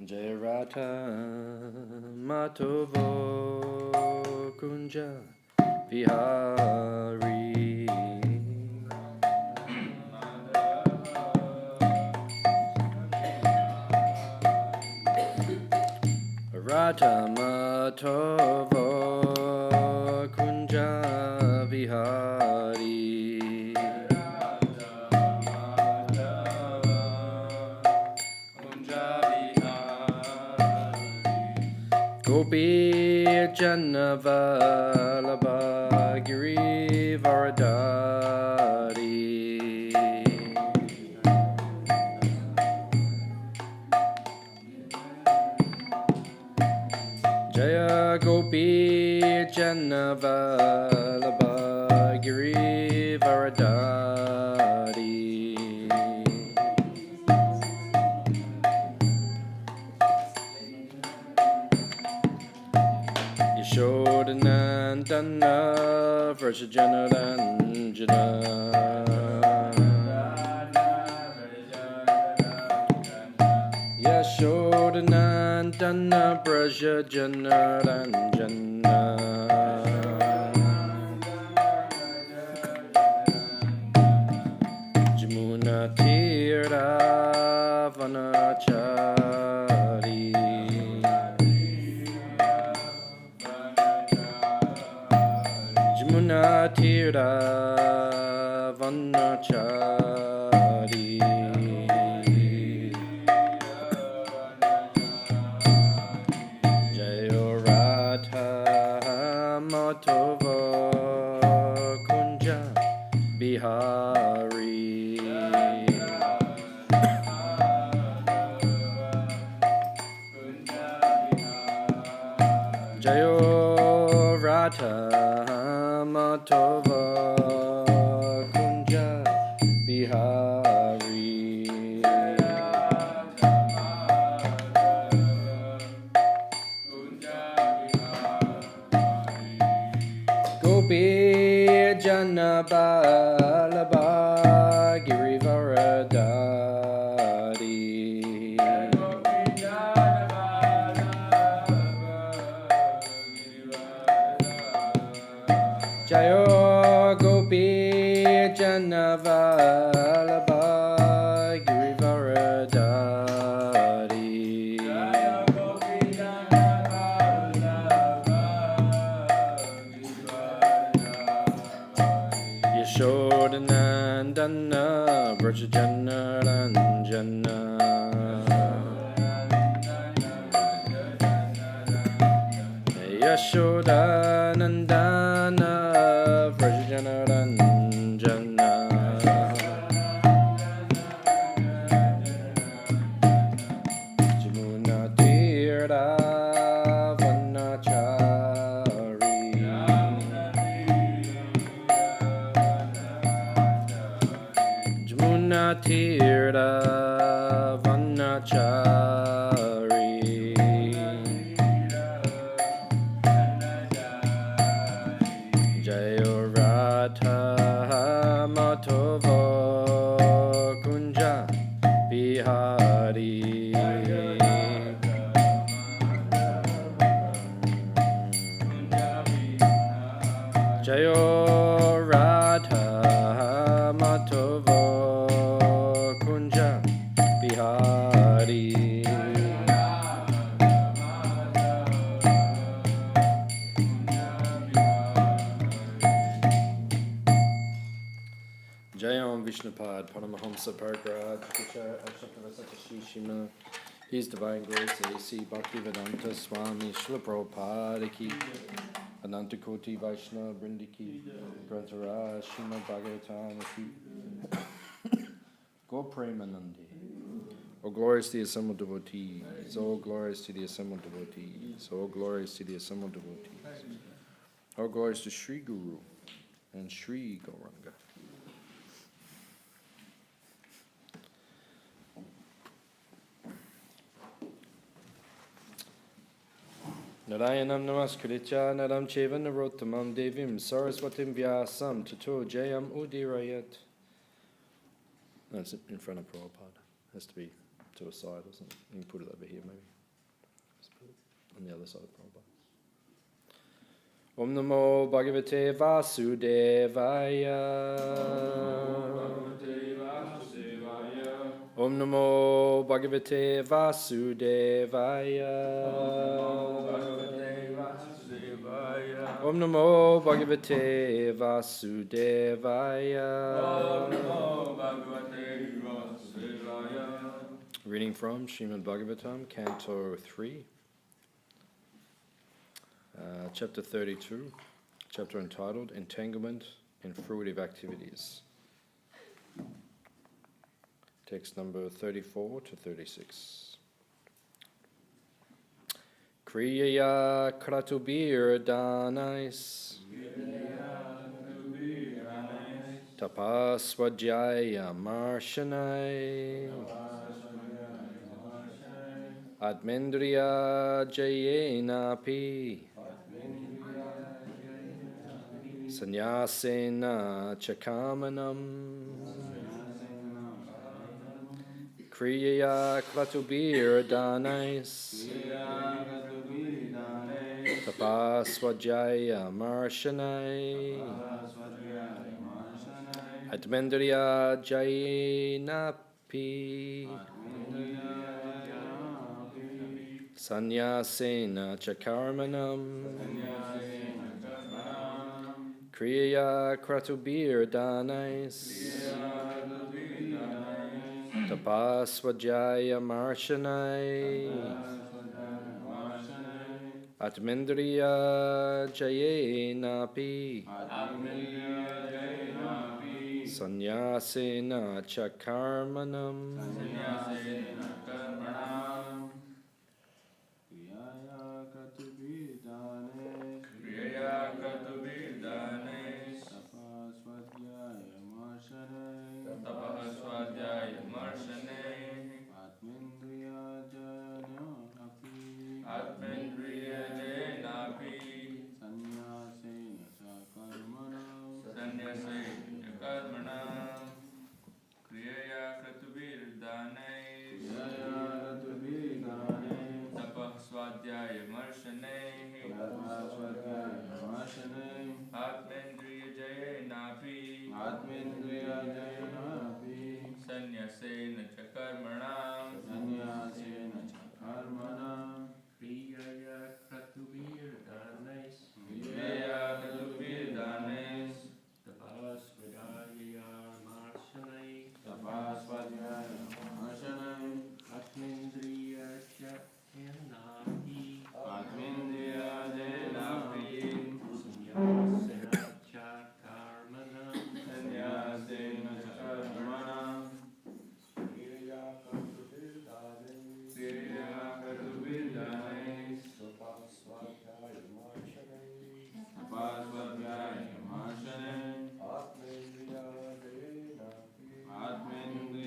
Jayarata Matovo Kunja Vihari Rata Matovo Kunja Vihari Gopi Janavalabha Giri Varadari Jaya Gopi Janavalabha Giri Varadari Yashodanandana Vrajajanaranjana Yashodanandana Vrajajanaranjana Jamuna Tira Vanachari Jamuna Tira Vanachari Jayo Radha Matova Kunja Bihari Jayo Radha Matova Kunja Bihari Gopi Janabalabha Girivaradari Jayo Gopi Janavalabha Girivaradari Yashodanandana Vrajajanaranjana Yashodanandana Vrajajanaranjana Jamuna Tira Vanachari Jamuna Tira Vanachari Jayo Radha Matova Kunja Bihari Jayo Radha Matova Kunja Bihari Jayam Vishnupad Paramahamsa Paragrad Shima His Divine Grace A.C. Bhaktivedanta Swami Srila Prabhupada Ki Ananta Koti Vaishnava Brindiki Grantaraj Srimad Bhagavatam Ki Go Premanandi. Oh glorious to the assembled devotees, oh glorious to the assembled devotees, oh glorious to the assembled devotees, oh glorious to Sri Guru and Sri Gauranga. Narayanam namaskritya naram cheva narottamam devim saraswatim vyasam tato jayam udirayat. That's in front of Prabhupada. Has to be to the side or something. You can put it over here maybe. On the other side of Prabhupada. Om Namo Bhagavate Vasudevaya. Om Namo Bhagavate Vasudevaya. Om Namo Bhagavate Vasudevaya. Reading from Srimad Bhagavatam, canto 3, chapter 32, chapter entitled Entanglement in Fruitive Activities. Text number 34 to 36. Kriyaya kratubir danais tapasvajaya marshanai Atmendriya jayenapi Sanyasena chakamanam Kriyaya kratubir danais Tapasvajaya marshanai Atmendriya jayenapi Sanyasena chakarmanam Kriya kratubir danais Tapasvajaya marshanai Atmendriya jayenapi Sanyasena chakarmanam Sanyasena chakarmanam Sanyasena chakarmanam Kriyaya kratubir danais Kriyaya kratubir danais Tapasvadaya marshanai Tapasvadaya marshanai Atmendriya jayenapi Atmendriya jayenapi Sanyasena chakarmanam Sanyasena chakarmanam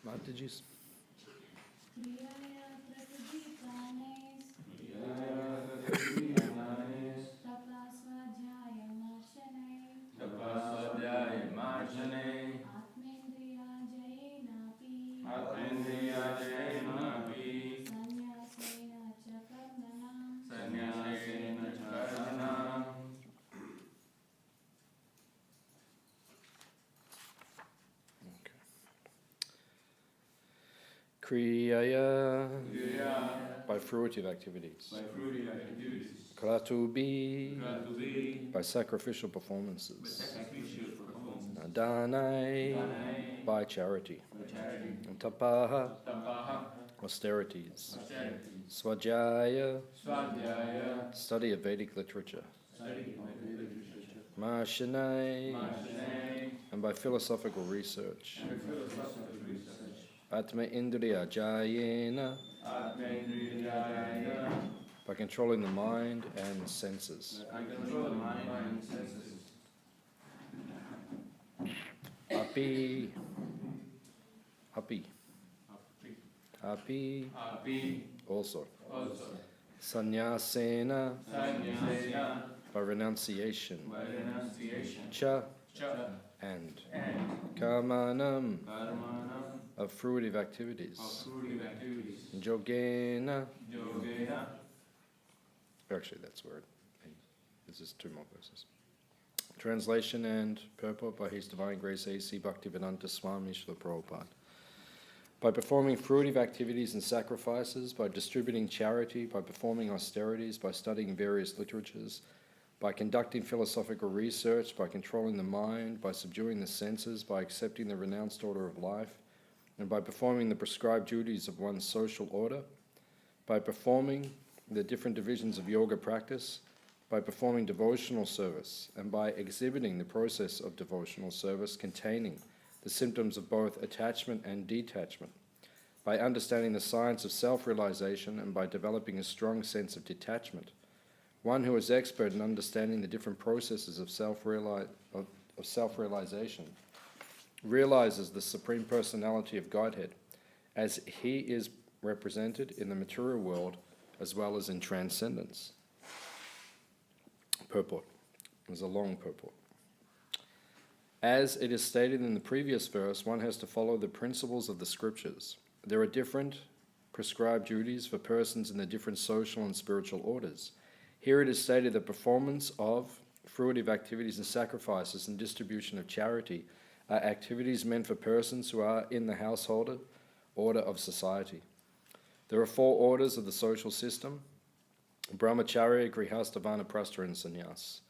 Mataji's. Kriyaya, by fruitive activities. Kratubi, by sacrificial performances. Danai, by charity. Tapaha, austerities. Swajaya, study of Vedic literature. Marshanai, and by philosophical research. Atma Indriya Jayena, by controlling the mind and senses. Api, also. Sanyasena, by renunciation. Cha, and karmanam, of fruitive activities, yogena, actually that's where this is 2 more verses. Translation and purport by His Divine Grace A.C. Bhaktivedanta Swami Srila Prabhupada. By performing fruitive activities and sacrifices, by distributing charity, by performing austerities, by studying various literatures, by conducting philosophical research, by controlling the mind, by subduing the senses, by accepting the renounced order of life, and by performing the prescribed duties of one's social order, by performing the different divisions of yoga practice, by performing devotional service, and by exhibiting the process of devotional service containing the symptoms of both attachment and detachment, by understanding the science of self-realization and by developing a strong sense of detachment. One who is expert in understanding the different processes of self-realization realizes the Supreme Personality of Godhead as He is represented in the material world as well as in transcendence. Purport. There's a long purport. As it is stated in the previous verse, one has to follow the principles of the scriptures. There are different prescribed duties for persons in the different social and spiritual orders. Here it is stated that performance of fruitive activities and sacrifices and distribution of charity are activities meant for persons who are in the household order of society. There are 4 orders of the social system: Brahmacharya, Grihastha, Vanaprastha, and Sannyas.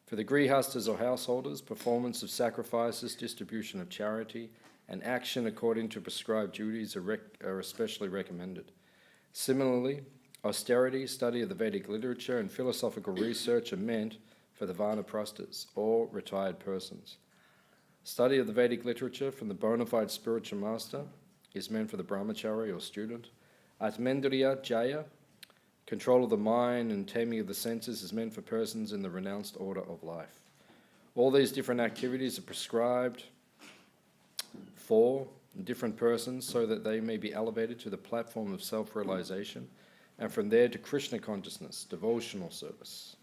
For the Grihasthas or householders, performance of sacrifices, distribution of charity, and action according to prescribed duties are especially recommended. Similarly, austerity, study of the Vedic literature, and philosophical research are meant for the Vanaprasthas, or retired persons. Study of the Vedic literature from the bona fide spiritual master is meant for the Brahmachari or student. Atmendriya Jaya, control of the mind and taming of the senses, is meant for persons in the renounced order of life. All these different activities are prescribed for different persons so that they may be elevated to the platform of self-realization and from there to Krishna consciousness, devotional service.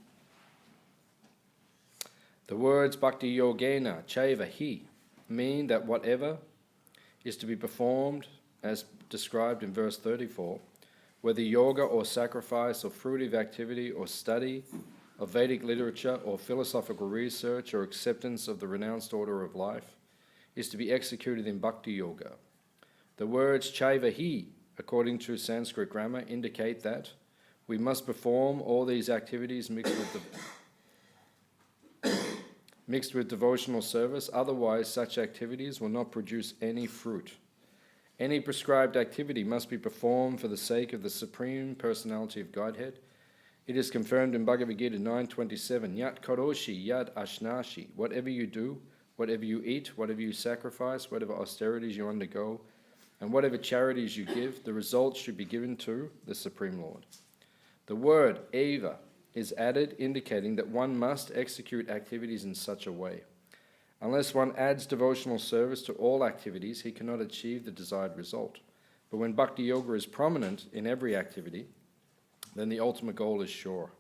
The words Bhakti Yogena Chaiva Hi mean that whatever is to be performed as described in verse 34, whether yoga or sacrifice or fruitive activity or study of Vedic literature or philosophical research or acceptance of the renounced order of life, is to be executed in Bhakti Yoga. The words Chaiva Hi, according to Sanskrit grammar, indicate that we must perform all these activities mixed with devotional service, otherwise such activities will not produce any fruit. Any prescribed activity must be performed for the sake of the Supreme Personality of Godhead. It is confirmed in Bhagavad Gita 9:27, Yat karoshi, yat ashnashi, whatever you do, whatever you eat, whatever you sacrifice, whatever austerities you undergo, and whatever charities you give, the results should be given to the Supreme Lord. The word eva is added, indicating that one must execute activities in such a way. Unless one adds devotional service to all activities, he cannot achieve the desired result. But when Bhakti Yoga is prominent in every activity, then the ultimate goal is sure.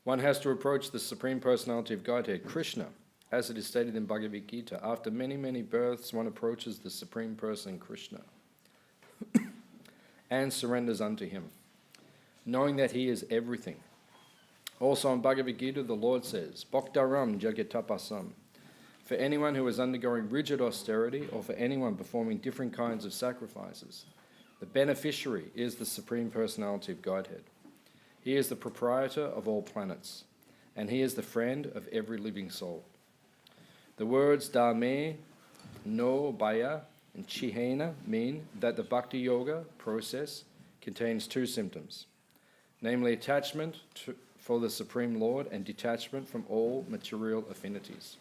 One has to approach the Supreme Personality of Godhead, Krishna, as it is stated in Bhagavad Gita. After many, many births, one approaches the Supreme Person, Krishna, and surrenders unto him, knowing that he is everything. Also in Bhagavad Gita, the Lord says, Bhaktaram Jagatapasam. For anyone who is undergoing rigid austerity or for anyone performing different kinds of sacrifices, the beneficiary is the Supreme Personality of Godhead. He is the proprietor of all planets, and he is the friend of every living soul. The words Dame, No, Baya, and Chihena mean that the Bhakti Yoga process contains 2 symptoms, namely attachment for the Supreme Lord and detachment from all material affinities.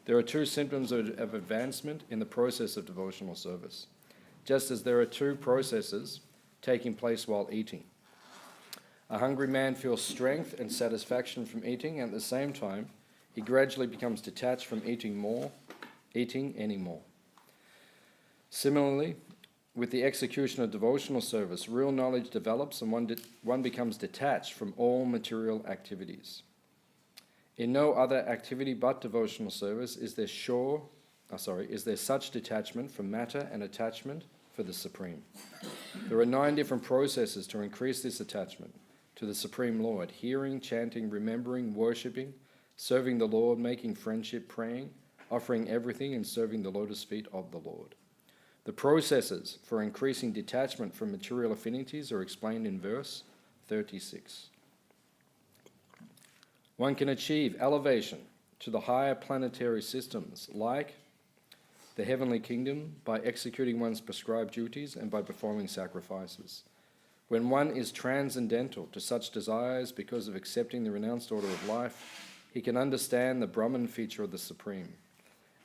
There are 2 symptoms of advancement in the process of devotional service, just as there are 2 processes taking place while eating. A hungry man feels strength and satisfaction from eating, and at the same time, he gradually becomes detached from eating anymore. Similarly, with the execution of devotional service, real knowledge develops and one becomes detached from all material activities. In no other activity but devotional service is there such detachment from matter and attachment for the Supreme. There are 9 different processes to increase this attachment to the Supreme Lord: hearing, chanting, remembering, worshipping, serving the Lord, making friendship, praying, offering everything, and serving the lotus feet of the Lord. The processes for increasing detachment from material affinities are explained in verse 36. One can achieve elevation to the higher planetary systems, like the heavenly kingdom, by executing one's prescribed duties and by performing sacrifices. When one is transcendental to such desires because of accepting the renounced order of life, he can understand the Brahman feature of the Supreme.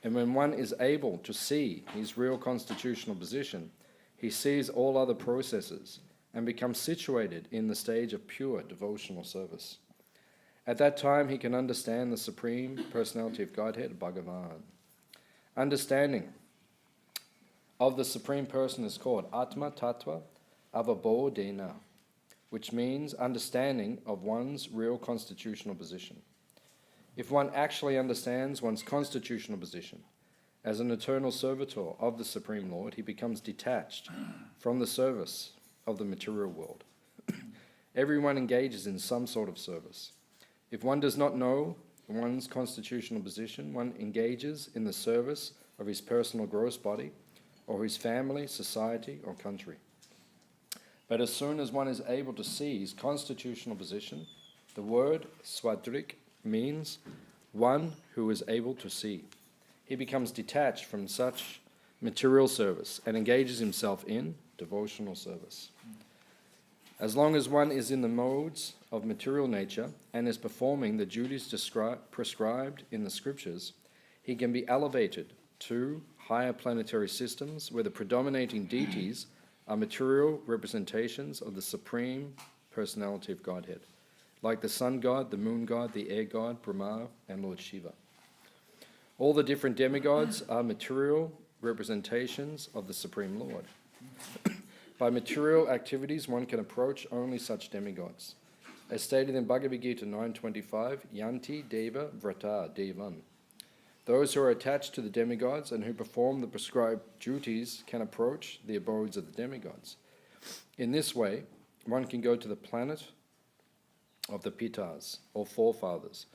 And when one is able to see his real constitutional position, he sees all other processes and becomes situated in the stage of pure devotional service. At that time, he can understand the Supreme Personality of Godhead, Bhagavan. Understanding of the Supreme Person is called Atma Tattva Avabodhena, which means understanding of one's real constitutional position. If one actually understands one's constitutional position as an eternal servitor of the Supreme Lord, he becomes detached from the service of the material world. Everyone engages in some sort of service. If one does not know one's constitutional position, one engages in the service of his personal gross body, or his family, society, or country. But as soon as one is able to see his constitutional position, the word swadrik means one who is able to see. He becomes detached from such material service and engages himself in devotional service. As long as one is in the modes of material nature and is performing the duties prescribed in the scriptures, he can be elevated to higher planetary systems where the predominating deities are material representations of the Supreme Personality of Godhead, like the sun god, the moon god, the air god, Brahma, and Lord Shiva. All the different demigods are material representations of the Supreme Lord. By material activities, one can approach only such demigods. As stated in Bhagavad Gita 9.25, Yanti Deva Vrata Devan. Those who are attached to the demigods and who perform the prescribed duties can approach the abodes of the demigods. In this way, one can go to the planet of the Pitas, or forefathers.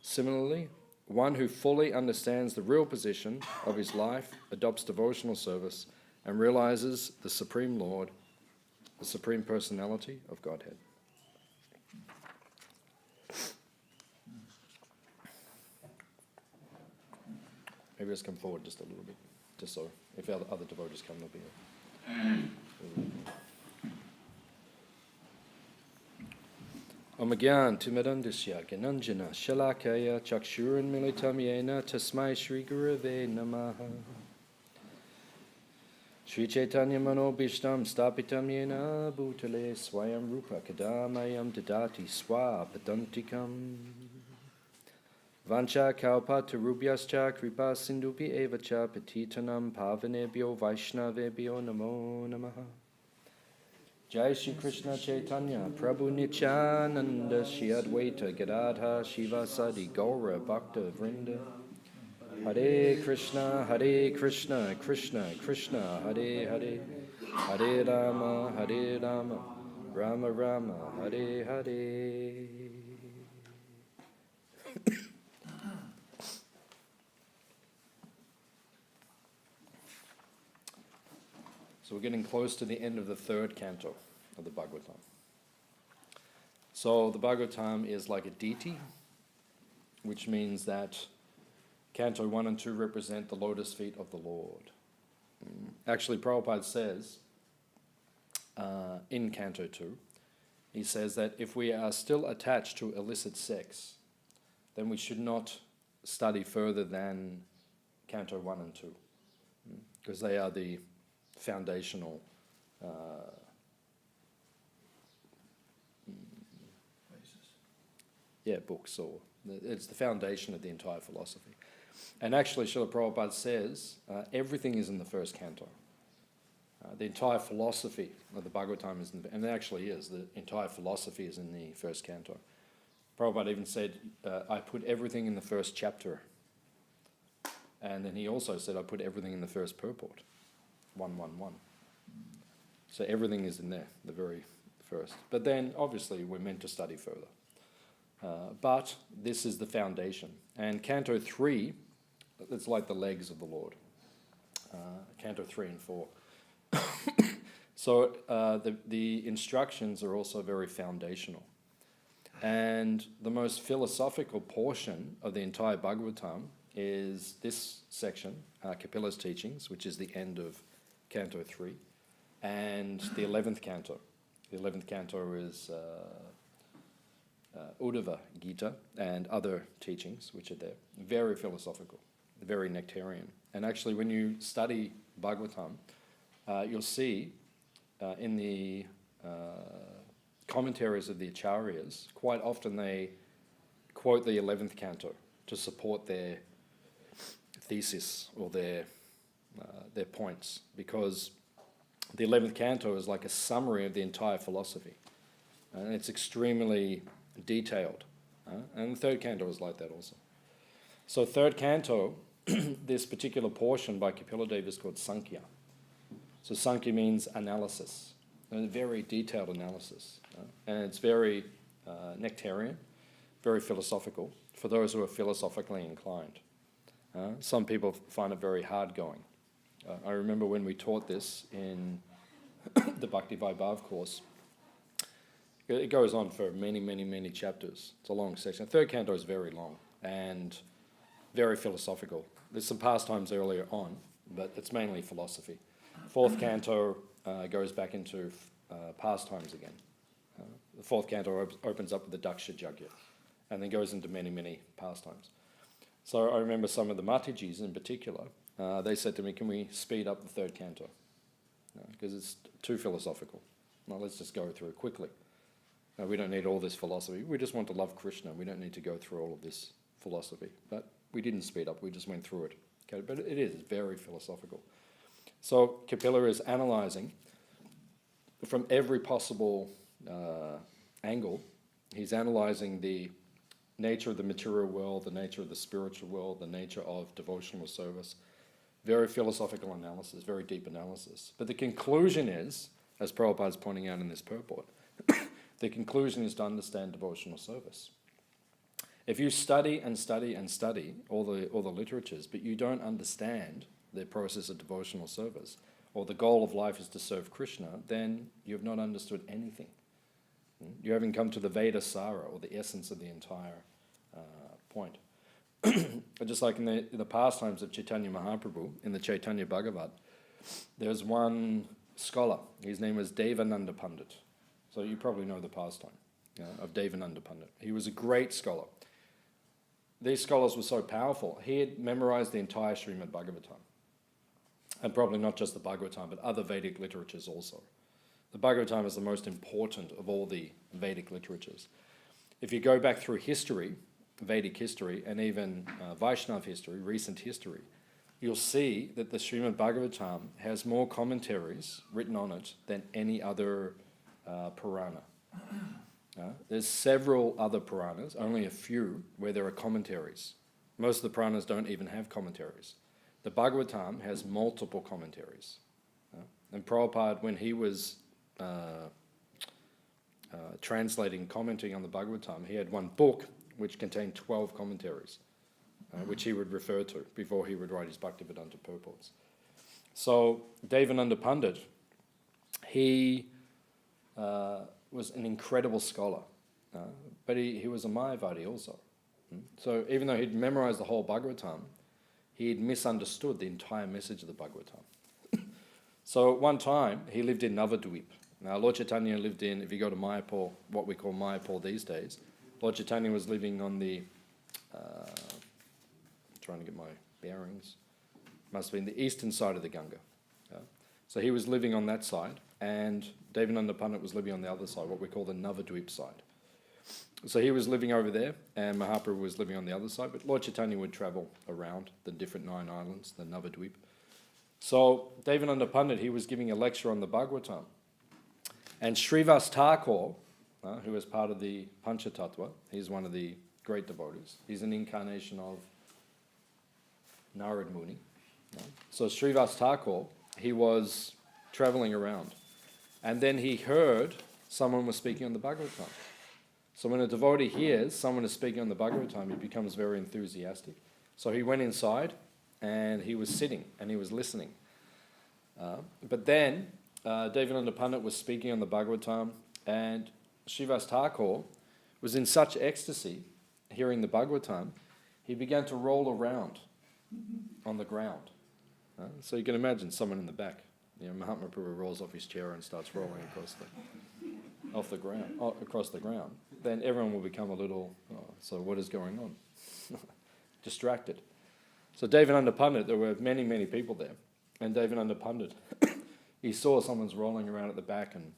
Similarly, one who fully understands the real position of his life adopts devotional service and realizes the Supreme Lord, the Supreme Personality of Godhead. Maybe let's come forward just a little bit, just so if our other devotees come, they'll be here. Omagyan Timirandisya Gananjana Shalakaya Chakshuran Militam Yena Tasmai Shri Gurave Namaha Shri Chaitanya Mano Bhishtam Stapitam Yena Bhutale Swayam Rupa Kadamayam Dadati Swa Padantikam Vancha Kalpatarubhyascha Kripa Sindhupi Evacha Patitanam Pavanebhyo Vaishnavebhyo Namo Namaha Jai Shri Krishna Chaitanya Prabhu Nityananda Shri Advaita Gadadha Shivasadi Gaura Bhakta Vrinda Hare Krishna Krishna Krishna Hare Hare Hare Rama Rama Rama Hare Hare. So we're getting close to the end of the third canto of the Bhagavatam. So the Bhagavatam is like a deity, which means that canto 1 and 2 represent the lotus feet of the Lord. Actually, Prabhupada says in canto 2, he says that if we are still attached to illicit sex, then we should not study further than canto 1 and 2, because they are the foundational books, or it's the foundation of the entire philosophy. And actually, Srila Prabhupada says everything is in the first canto. The entire philosophy of the Bhagavatam is, and it actually is, the entire philosophy is in the first canto. Prabhupada even said, I put everything in the first chapter. And then he also said, I put everything in the first purport. 111. So everything is in there, the very first. But then, obviously, we're meant to study further. But this is the foundation. And Canto 3, it's like the legs of the Lord. Canto 3 and 4. So the instructions are also very foundational. And the most philosophical portion of the entire Bhagavatam is this section, Kapila's teachings, which is the end of Canto 3, and the 11th canto. The 11th canto is Uddhava Gita and other teachings which are there. Very philosophical, very nectarian. And actually when you study Bhagavatam, you'll see in the commentaries of the Acharyas, quite often they quote the 11th canto to support their thesis or their points, because the 11th canto is like a summary of the entire philosophy. And it's extremely detailed. And the third canto is like that also. So third canto, this particular portion by Kapiladeva is called Sankhya. So Sankhya means analysis, and a very detailed analysis. And it's very nectarian, very philosophical, for those who are philosophically inclined. Some people find it very hard going. I remember when we taught this in the Bhakti Vaibhav course, it goes on for many, many, many chapters. It's a long section. The third canto is very long and very philosophical. There's some pastimes earlier on, but it's mainly philosophy. Fourth canto goes back into pastimes again. The fourth canto opens up with the Daksha Yajna and then goes into many, many pastimes. So I remember some of the Matajis in particular, they said to me, can we speed up the third canto? Because it's too philosophical. Well, let's just go through it quickly. We don't need all this philosophy. We just want to love Krishna. We don't need to go through all of this philosophy. But we didn't speed up. We just went through it. Okay? But it is very philosophical. So Kapila is analysing from every possible angle. He's analysing the nature of the material world, the nature of the spiritual world, the nature of devotional service. Very philosophical analysis, very deep analysis. But the conclusion is, as Prabhupada is pointing out in this purport, the conclusion is to understand devotional service. If you study and study and study all the literatures, but you don't understand the process of devotional service, or the goal of life is to serve Krishna, then you have not understood anything. You haven't come to the Veda Sara, or the essence of the entire point. Just like in the pastimes of Chaitanya Mahaprabhu, in the Chaitanya Bhagavat, there's one scholar. His name was Devananda Pandit. So you probably know the pastime of Devananda Pandit. He was a great scholar. These scholars were so powerful, he had memorized the entire Srimad Bhagavatam. And probably not just the Bhagavatam, but other Vedic literatures also. The Bhagavatam is the most important of all the Vedic literatures. If you go back through history, Vedic history, and even Vaishnava history, recent history, you'll see that the Srimad Bhagavatam has more commentaries written on it than any other Purana. There's several other Puranas, only a few, where there are commentaries. Most of the Puranas don't even have commentaries. The Bhagavatam has multiple commentaries. And Prabhupada, when he was translating, commenting on the Bhagavatam, he had one book which contained 12 commentaries, which he would refer to before he would write his Bhaktivedanta purports. So Devananda Pandit, he was an incredible scholar, but he was a Mayavadi also. So even though he'd memorized the whole Bhagavatam, he'd misunderstood the entire message of the Bhagavatam. So at one time, he lived in Navadvip. Now Lord Chaitanya lived in, if you go to Mayapur, what we call Mayapur these days, Lord Chaitanya was living on the, trying to get my bearings, must have been the eastern side of the Ganga. So he was living on that side, and Devananda Pandit was living on the other side, what we call the Navadvip side. So he was living over there, and Mahaprabhu was living on the other side, but Lord Chaitanya would travel around the different 9 islands, the Navadvip. So Devananda Pandit, he was giving a lecture on the Bhagavatam. And Srivas Thakur, who is part of the Panchatattva. He's one of the great devotees. He's an incarnation of Narad Muni. So Srivas Thakur, he was traveling around, and then he heard someone was speaking on the Bhagavatam. So when a devotee hears someone is speaking on the Bhagavatam, he becomes very enthusiastic. So he went inside, and he was sitting, and he was listening. But then Devananda Pandit was speaking on the Bhagavatam, and Srivas Thakur was in such ecstasy hearing the Bhagavatam, he began to roll around on the ground. So you can imagine someone in the back. Mahatma Prabhu rolls off his chair and starts rolling across the ground. Then everyone will become a little, so what is going on? Distracted. So Devananda Pandit, there were many, many people there. And Devananda Pandit, he saw someone's rolling around at the back and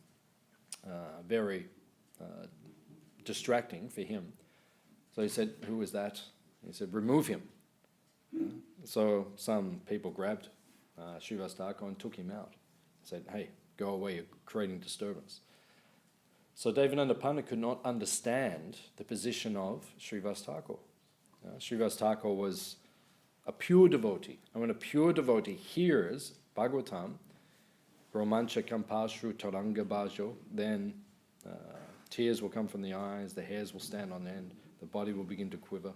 very distracting for him. So he said, who is that? He said, remove him. So some people grabbed Srivas Thakur and took him out. Said, hey, go away, you're creating disturbance. So Devananda Pandit could not understand the position of Srivas Thakur. Srivas Thakur was a pure devotee. And when a pure devotee hears Bhagavatam, Romancha Kampashru Taranga Bhajo, then tears will come from the eyes, the hairs will stand on end, the body will begin to quiver.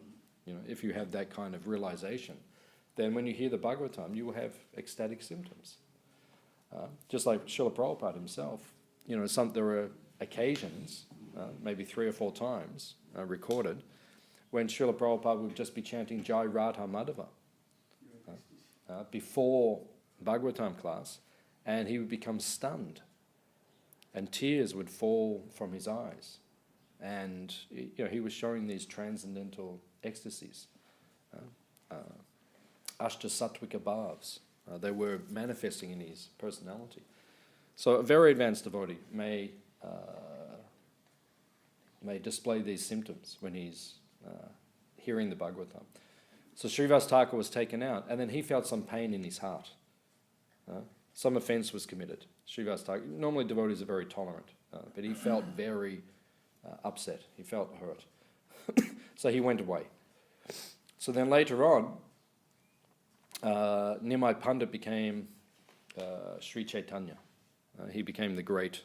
If you have that kind of realization, then when you hear the Bhagavatam, you will have ecstatic symptoms. Just like Srila Prabhupada himself, there were occasions, maybe 3 or 4 times recorded, when Srila Prabhupada would just be chanting Jai Radha Madhava before Bhagavatam class, and he would become stunned, and tears would fall from his eyes, and he was showing these transcendental ecstasies, Ashta Sattvika bhavs. They were manifesting in his personality. So a very advanced devotee may display these symptoms when he's hearing the Bhagavatam. So Srivas Thakur was taken out, and then he felt some pain in his heart. Some offense was committed. Srivas Thakur, normally devotees are very tolerant, but he felt very upset. He felt hurt. So he went away. So then later on, Nimai Pandit became Sri Chaitanya. He became the great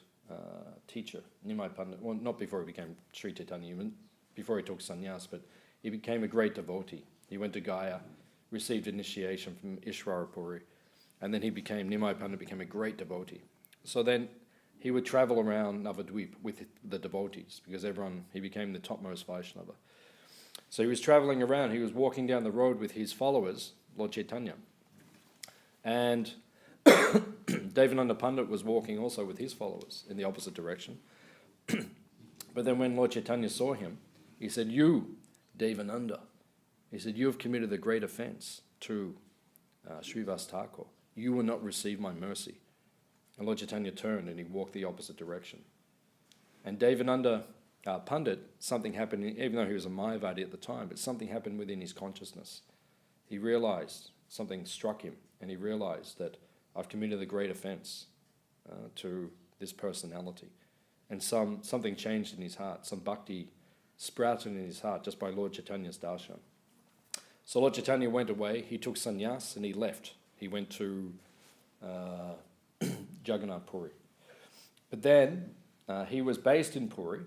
teacher. Nimai Pandit, well, not before he became Sri Chaitanya, even before he took sannyas, but he became a great devotee. He went to Gaya, received initiation from Ishwara Puri, and then Nimai Pandit became a great devotee. So then he would travel around Navadvip with the devotees, because he became the topmost Vaishnava. So he was traveling around, he was walking down the road with his followers, Lord Chaitanya. And Devananda Pandit was walking also with his followers in the opposite direction. But then when Lord Chaitanya saw him, he said, you, Devananda, he said, you have committed a great offense to Srivas Thakur. You will not receive my mercy. And Lord Chaitanya turned and he walked the opposite direction. And Devananda Pandit, something happened, even though he was a Mayavadi at the time, but something happened within his consciousness. He realized, something struck him, and he realized that I've committed a great offense to this personality. And something changed in his heart, some bhakti sprouted in his heart just by Lord Chaitanya's darshan. So Lord Chaitanya went away, he took sannyas and he left. He went to Jagannath Puri. But then he was based in Puri,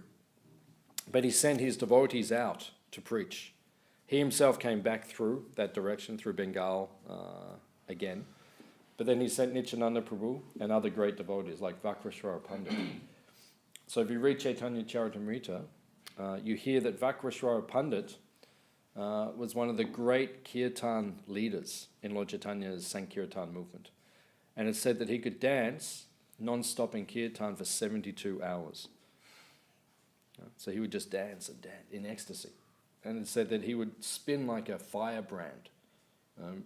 but he sent his devotees out to preach. He himself came back through that direction, through Bengal again. But then he sent Nityananda Prabhu and other great devotees like Vakreshwara Pandit. So if you read Chaitanya Charitamrita, you hear that Vakreshwara Pandit was one of the great kirtan leaders in Lord Chaitanya's Sankirtan movement. And it's said that he could dance non-stop in kirtan for 72 hours. So he would just dance and dance in ecstasy. And it said that he would spin like a firebrand.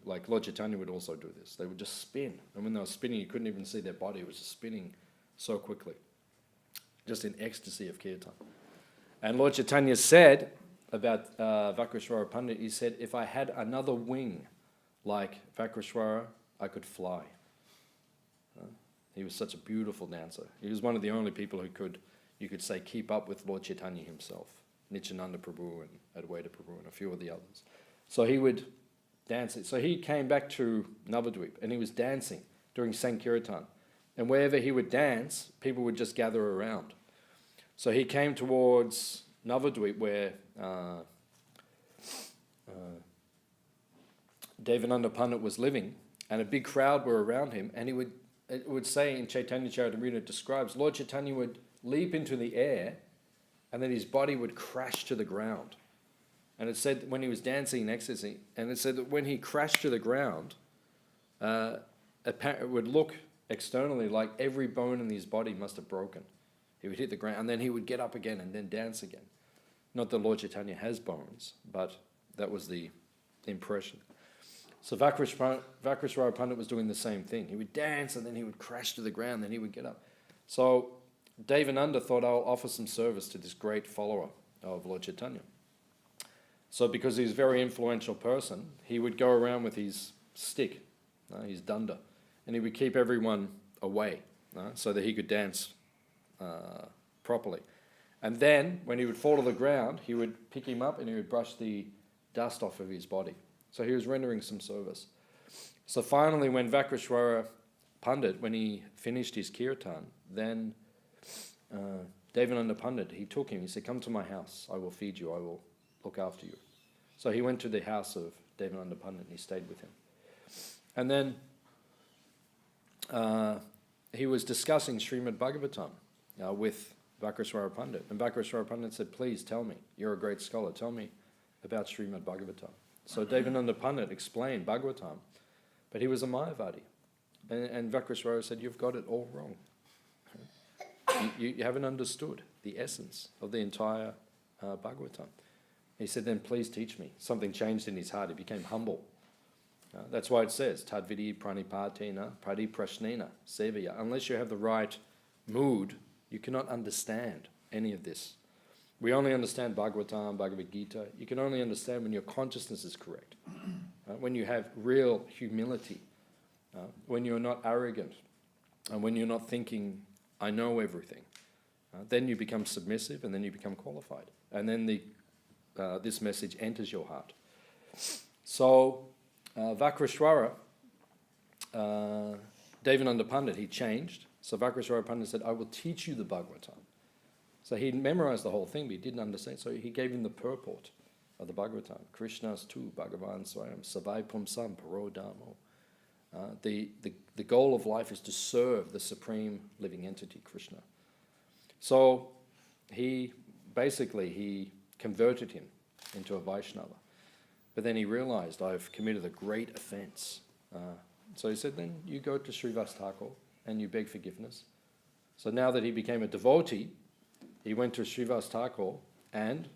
Like Lord Chaitanya would also do this. They would just spin. And when they were spinning, you couldn't even see their body. It was just spinning so quickly. Just in ecstasy of kirtan. And Lord Chaitanya said about Vakreshwara Pandit, he said, if I had another wing like Vakreshwara, I could fly. He was such a beautiful dancer. He was one of the only people who could you could say, keep up with Lord Chaitanya himself, Nityananda Prabhu and Advaita Prabhu and a few of the others. So he would dance it. So he came back to Navadvip and he was dancing during Sankirtan. And wherever he would dance, people would just gather around. So he came towards Navadvip where Devananda Pandit was living, and a big crowd were around him, and it would say in Chaitanya Charitamrita, it describes, Lord Chaitanya would leap into the air, and then his body would crash to the ground. And it said when he was dancing in ecstasy, and it said that when he crashed to the ground, it would look externally like every bone in his body must have broken. He would hit the ground, and then he would get up again and then dance again. Not that Lord Chaitanya has bones, but that was the impression. So Vakreshwara Pandit was doing the same thing. He would dance and then he would crash to the ground, then he would get up. So Devananda thought, I'll offer some service to this great follower of Lord Chaitanya. So because he's a very influential person, he would go around with his stick, his danda, and he would keep everyone away so that he could dance properly. And then when he would fall to the ground, he would pick him up and he would brush the dust off of his body. So he was rendering some service. So finally, when Vakreshwara Pandit, when he finished his kirtan, then Devananda Pandit, he took him, he said, come to my house, I will feed you, I will look after you. So he went to the house of Devananda Pandit and he stayed with him. And then he was discussing Srimad Bhagavatam with Vakreshwara Pandit. And Vakreshwara Pandit said, please tell me, you're a great scholar, tell me about Srimad Bhagavatam. So Devananda Pandit explained Bhagavatam, but he was a Mayavadi. And Vakreshwara said, you've got it all wrong. You haven't understood the essence of the entire Bhagavatam. He said, then please teach me. Something changed in his heart. He became humble. That's why it says, Tadvidi pranipatena pradiprashnena sevaya. Unless you have the right mood, you cannot understand any of this. We only understand Bhagavatam, Bhagavad Gita. You can only understand when your consciousness is correct, when you have real humility, when you're not arrogant, and when you're not thinking, I know everything. Then you become submissive, and then you become qualified. And then this message enters your heart. So Vakreshwara, Devananda Pandit, he changed. So Vakreshwara Pandit said, I will teach you the Bhagavatam. So he memorized the whole thing, but he didn't understand. So he gave him the purport of the Bhagavatam. Krishna's tu Bhagavan Swayam Savai Pumsam Paro Dhammo. The goal of life is to serve the supreme living entity, Krishna. So he converted him into a Vaishnava. But then he realized, I've committed a great offense. So he said, then you go to Srivas Thakur and you beg forgiveness. So now that he became a devotee, he went to Srivas Thakur and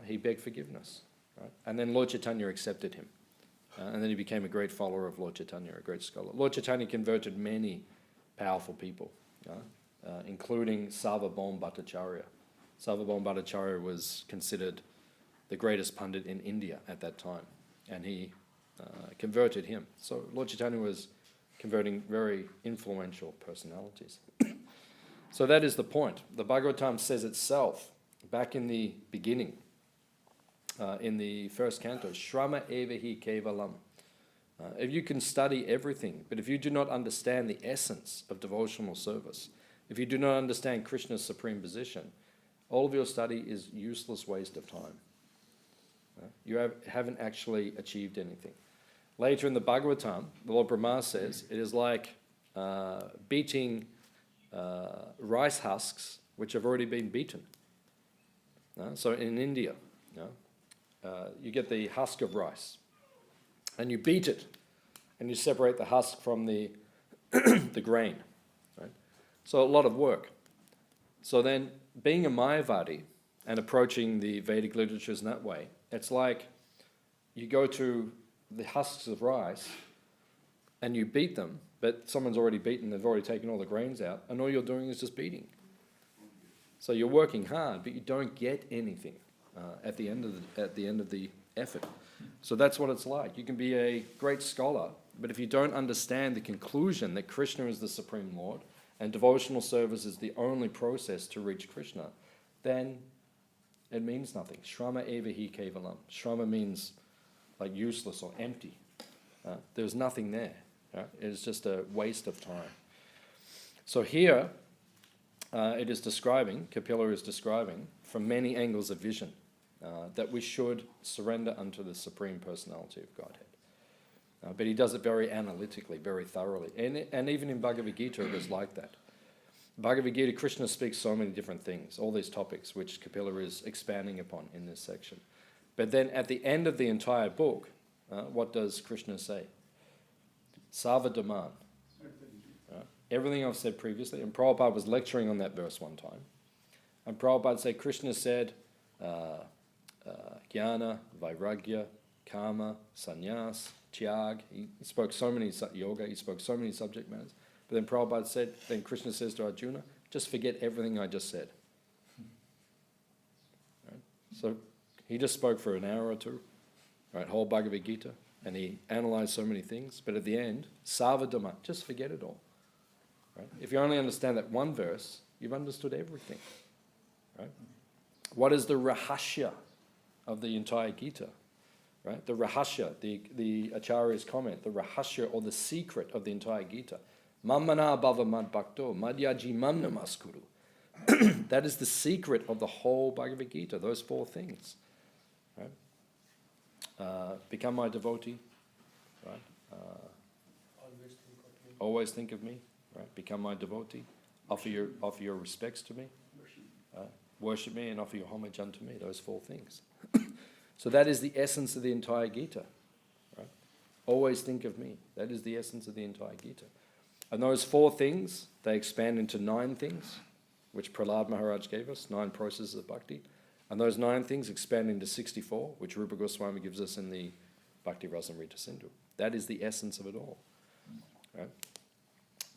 he begged forgiveness. Right? And then Lord Chaitanya accepted him. And then he became a great follower of Lord Chaitanya, a great scholar. Lord Chaitanya converted many powerful people, including Sarvabhauma Bhattacharya. Sarvabhauma Bhattacharya was considered the greatest Pandit in India at that time. And he converted him. So Lord Chaitanya was converting very influential personalities. So that is the point. The Bhagavatam says itself, back in the beginning, in the first canto, Shrama evahi kevalam. If you can study everything, but if you do not understand the essence of devotional service, if you do not understand Krishna's supreme position, all of your study is useless waste of time. You haven't actually achieved anything. Later in the Bhagavatam, the Lord Brahma says, it is like beating rice husks which have already been beaten. So in India, you get the husk of rice and you beat it and you separate the husk from the the grain. Right? So a lot of work. So then being a Mayavadi and approaching the Vedic literatures in that way, it's like you go to the husks of rice and you beat them, but someone's already beaten, they've already taken all the grains out, and all you're doing is just beating. So you're working hard, but you don't get anything at the end of the effort. So that's what it's like. You can be a great scholar, but if you don't understand the conclusion that Krishna is the Supreme Lord, and devotional service is the only process to reach Krishna, then it means nothing. Shrama eva hi kevalam. Shrama means like useless or empty. There's nothing there. It's just a waste of time. So here it is describing, Kapila is describing, from many angles of vision, that we should surrender unto the Supreme Personality of Godhead. But he does it very analytically, very thoroughly. And even in Bhagavad Gita it is like that. Bhagavad Gita, Krishna speaks so many different things, all these topics which Kapila is expanding upon in this section. But then at the end of the entire book, what does Krishna say? Savadaman. Everything I've said previously, and Prabhupada was lecturing on that verse one time. And Prabhupada said, Krishna said, Jnana, Vairagya, Karma, Sannyas, Tyag. He spoke so many yoga, he spoke so many subject matters. But then Prabhupada said, then Krishna says to Arjuna, just forget everything I just said. Right? So he just spoke for an hour or two, right, whole Bhagavad Gita, and he analyzed so many things. But at the end, Savadama, just forget it all. Right? If you only understand that one verse, you've understood everything. Right? What is the rahasya of the entire Gita? Right? The rahasya, the Acharya's comment, the rahasya or the secret of the entire Gita. Mammana bhava mad bhakto madhyaji mam namaskuru. That is the secret of the whole Bhagavad Gita, those four things. Right? Become my devotee. Right? Always think of me. Right? Become my devotee. Offer your respects to me. Worship me and offer your homage unto me. Those four things. So that is the essence of the entire Gita. Right? Always think of me. That is the essence of the entire Gita. And those four things, they expand into 9 things, which Prahlad Maharaj gave us, 9 processes of bhakti. And those 9 things expand into 64, which Rupa Goswami gives us in the Bhakti Rasamrita Sindhu. That is the essence of it all. Right?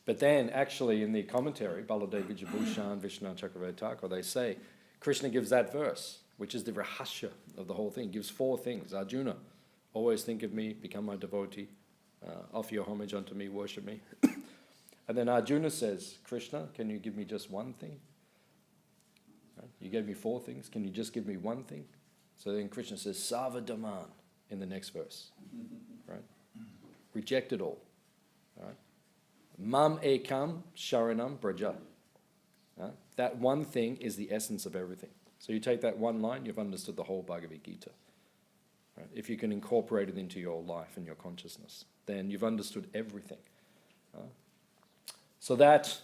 But then, actually, in the commentary, Baladev Vijabhushan, Vishnu Chakravarti Thakur, they say, Krishna gives that verse, which is the rahasya of the whole thing. He gives 4 things. Arjuna, always think of me, become my devotee, offer your homage unto me, worship me. And then Arjuna says, Krishna, can you give me just one thing? Right? You gave me 4 things, can you just give me one thing? So then Krishna says, Savadaman, in the next verse. Right? Reject it all. Right? Mam ekam sharanam braja. That one thing is the essence of everything. So you take that one line, you've understood the whole Bhagavad Gita. Right? If you can incorporate it into your life and your consciousness, then you've understood everything. So that,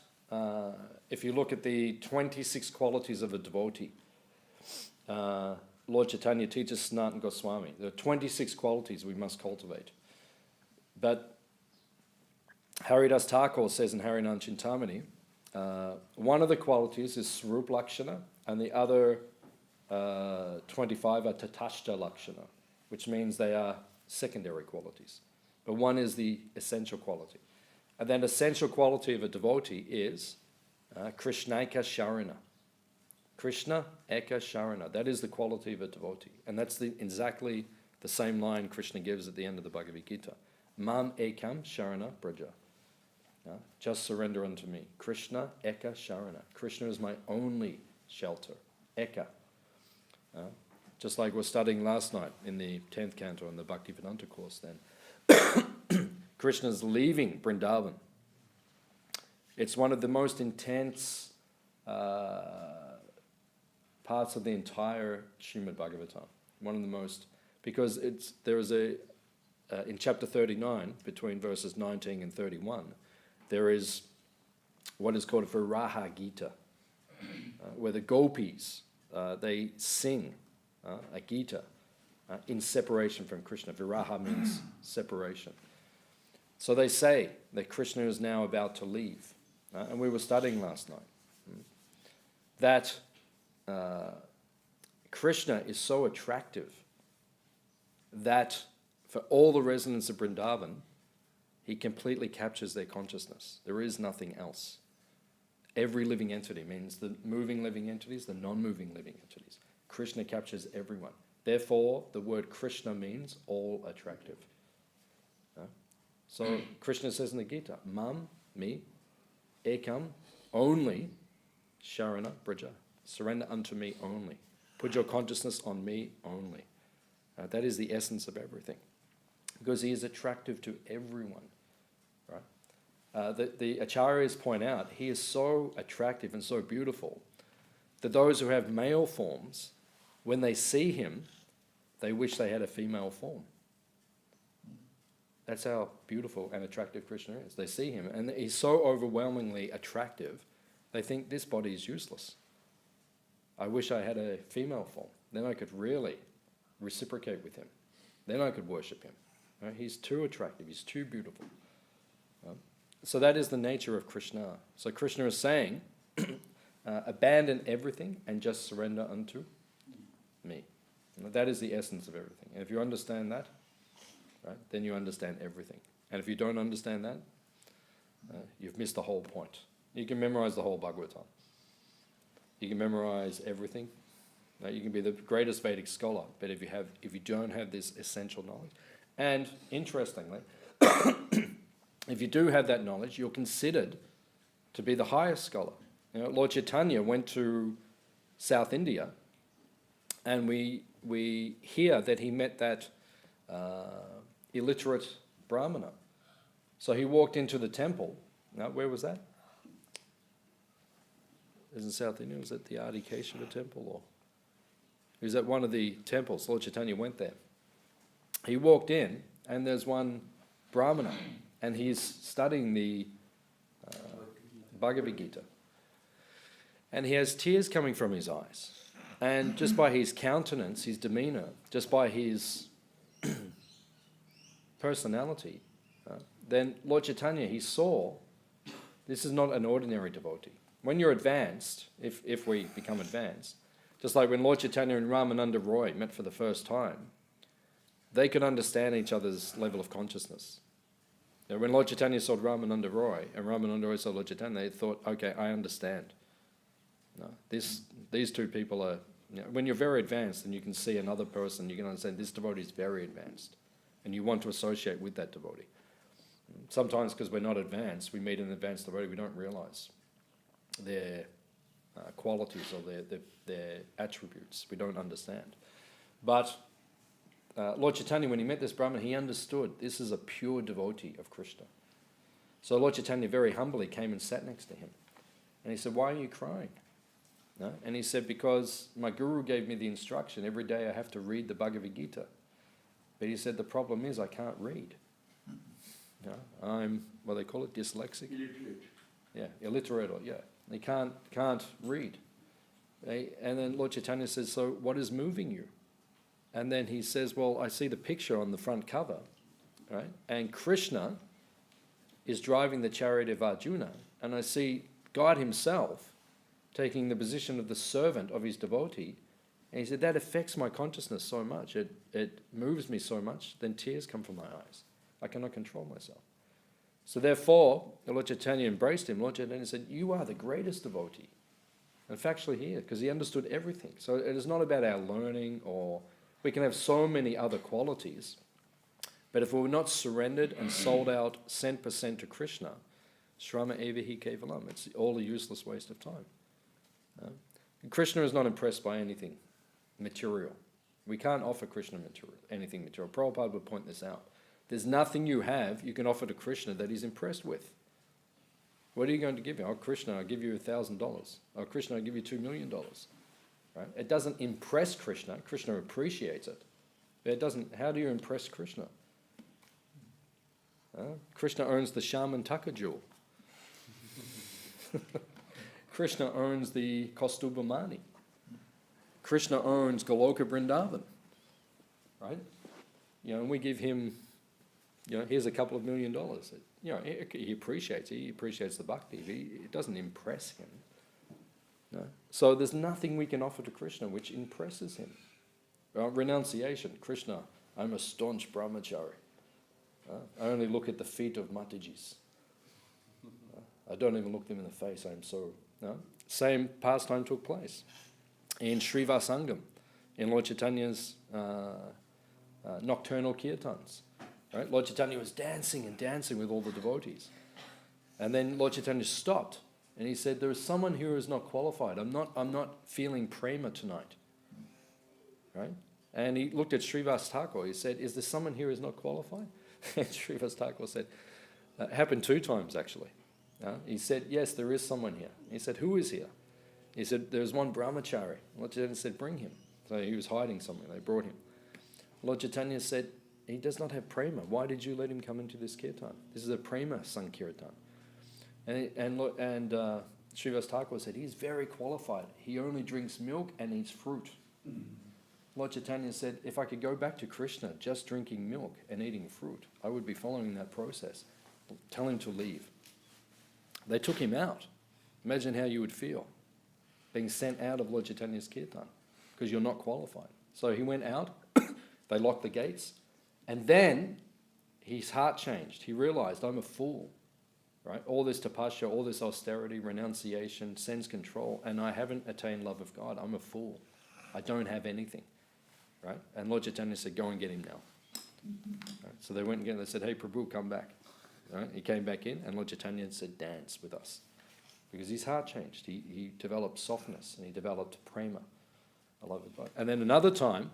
if you look at the 26 qualities of a devotee, Lord Chaitanya teaches Sanatana Goswami, there are 26 qualities we must cultivate. But Haridas Thakur says in Harinam Chintamani, one of the qualities is Swarup Lakshana, and the other 25 are Tatashta Lakshana, which means they are secondary qualities. But one is the essential quality. And then essential quality of a devotee is Krishnaika Sharana. Krishna Eka Sharana. That is the quality of a devotee. And that's exactly the same line Krishna gives at the end of the Bhagavad Gita. Mam Ekam Sharana Braja. Just surrender unto me. Krishna Eka Sharana. Krishna is my only shelter. Eka. Just like we're studying last night in the 10th canto in the Bhaktivedanta course then. Krishna's leaving Vrindavan. It's one of the most intense parts of the entire Srimad Bhagavatam. One of the most, because there is in chapter 39, between verses 19 and 31, there is what is called a Viraha Gita, where the gopis, they sing a Gita in separation from Krishna. Viraha means separation. So they say that Krishna is now about to leave. And we were studying last night that Krishna is so attractive that for all the residents of Vrindavan, he completely captures their consciousness. There is nothing else. Every living entity means the moving living entities, the non-moving living entities. Krishna captures everyone. Therefore, the word Krishna means all attractive. So Krishna says in the Gita, Mam, me, ekam, only, sharana braja, surrender unto me only. Put your consciousness on me only. That is the essence of everything. Because he is attractive to everyone. Right? The acharyas point out, he is so attractive and so beautiful that those who have male forms, when they see him, they wish they had a female form. That's how beautiful and attractive Krishna is. They see him, and he's so overwhelmingly attractive, they think this body is useless. I wish I had a female form. Then I could really reciprocate with him. Then I could worship him. Right? He's too attractive. He's too beautiful. So that is the nature of Krishna. So Krishna is saying, abandon everything and just surrender unto me. And that is the essence of everything. And if you understand that, right, then you understand everything. And if you don't understand that, you've missed the whole point. You can memorize the whole Bhagavatam. You can memorize everything. You can be the greatest Vedic scholar, but if you don't have this essential knowledge, and interestingly, if you do have that knowledge, you're considered to be the highest scholar. Lord Chaitanya went to South India, and we hear that he met that illiterate Brahmana. So he walked into the temple. Now, where was that? It was in South India. Was it the Adi Keshava temple? Or he was at one of the temples. Lord Chaitanya went there. He walked in, and there's one Brahmana, and he's studying the Bhagavad Gita. And he has tears coming from his eyes. And just by his countenance, his demeanor, just by his personality, then Lord Chaitanya, he saw this is not an ordinary devotee. When you're advanced, if we become advanced, just like when Lord Chaitanya and Ramananda Roy met for the first time, they could understand each other's level of consciousness. When Lord Chaitanya saw Ramananda Roy and Ramananda Roy saw Lord Chaitanya, they thought, okay, I understand. These two people are, when you're very advanced and you can see another person, you can understand this devotee is very advanced and you want to associate with that devotee. Sometimes because we're not advanced, we meet an advanced devotee, we don't realize their qualities or their attributes. We don't understand. But Lord Chaitanya, when he met this Brahman, he understood this is a pure devotee of Krishna. So Lord Chaitanya very humbly came and sat next to him. And he said, why are you crying? And he said, because my guru gave me the instruction, every day I have to read the Bhagavad Gita. But he said, the problem is I can't read. I'm, what they call it, dyslexic? Illiterate. Yeah, illiterate, or yeah. They can't read. And then Lord Chaitanya says, so what is moving you? And then he says, well, I see the picture on the front cover, right? And Krishna is driving the chariot of Arjuna, and I see God himself taking the position of the servant of his devotee. And he said, that affects my consciousness so much, it moves me so much, then tears come from my eyes. I cannot control myself. So therefore, Lord Chaitanya embraced him. Lord Chaitanya said, you are the greatest devotee. And factually here, because he understood everything. So it is not about our learning, or we can have so many other qualities. But if we're not surrendered and sold out 100% to Krishna, Shrama evahi kevalam, it's all a useless waste of time. Krishna is not impressed by anything material. We can't offer Krishna anything material. Prabhupada would point this out. There's nothing you have you can offer to Krishna that he's impressed with. What are you going to give him? Oh, Krishna, I'll give you $1,000. Oh, Krishna, I'll give you $2 million. Right? It doesn't impress Krishna. Krishna appreciates it. But it doesn't. How do you impress Krishna? Krishna owns the Shamantaka jewel. Krishna owns the Kaustubha Mani. Krishna owns Goloka Vrindavan. Right? And we give him, here's a couple of $1 million. He appreciates it. He appreciates the bhakti. It doesn't impress him. No. So there's nothing we can offer to Krishna which impresses him. Renunciation. Krishna, I'm a staunch brahmachari. I only look at the feet of Matajis. I don't even look them in the face. I'm so... Same pastime took place in Srivasangam, in Lord Chaitanya's nocturnal kirtans. Right? Lord Chaitanya was dancing and dancing with all the devotees. And then Lord Chaitanya stopped and he said, there is someone here who is not qualified. I'm not feeling prema tonight. Right? And he looked at Srivas Thakur. He said, is there someone here who is not qualified? And Srivas Thakur said, it happened 2 times actually. He said, yes, there is someone here. He said, who is here? He said, there's one brahmachari. Lord Chaitanya said, bring him. So he was hiding somewhere. They brought him. Lord Chaitanya said, he does not have prema. Why did you let him come into this kirtan? This is a prema sankirtan. And Srivas Thakur said, he's very qualified. He only drinks milk and eats fruit. Lord Chaitanya said, if I could go back to Krishna just drinking milk and eating fruit, I would be following that process. Tell him to leave. They took him out. Imagine how you would feel being sent out of Lord Chaitanya's kirtan because you're not qualified. So he went out, they locked the gates, and then his heart changed. He realized, I'm a fool. Right? All this tapasya, all this austerity, renunciation, sense control, and I haven't attained love of God. I'm a fool. I don't have anything. Right? And Lord Chaitanya said, go and get him now. Right? So they went and they said, hey Prabhu, come back. Right? He came back in and Lord Chaitanya said, dance with us. Because his heart changed. He developed softness and he developed prema. I love it. And then another time,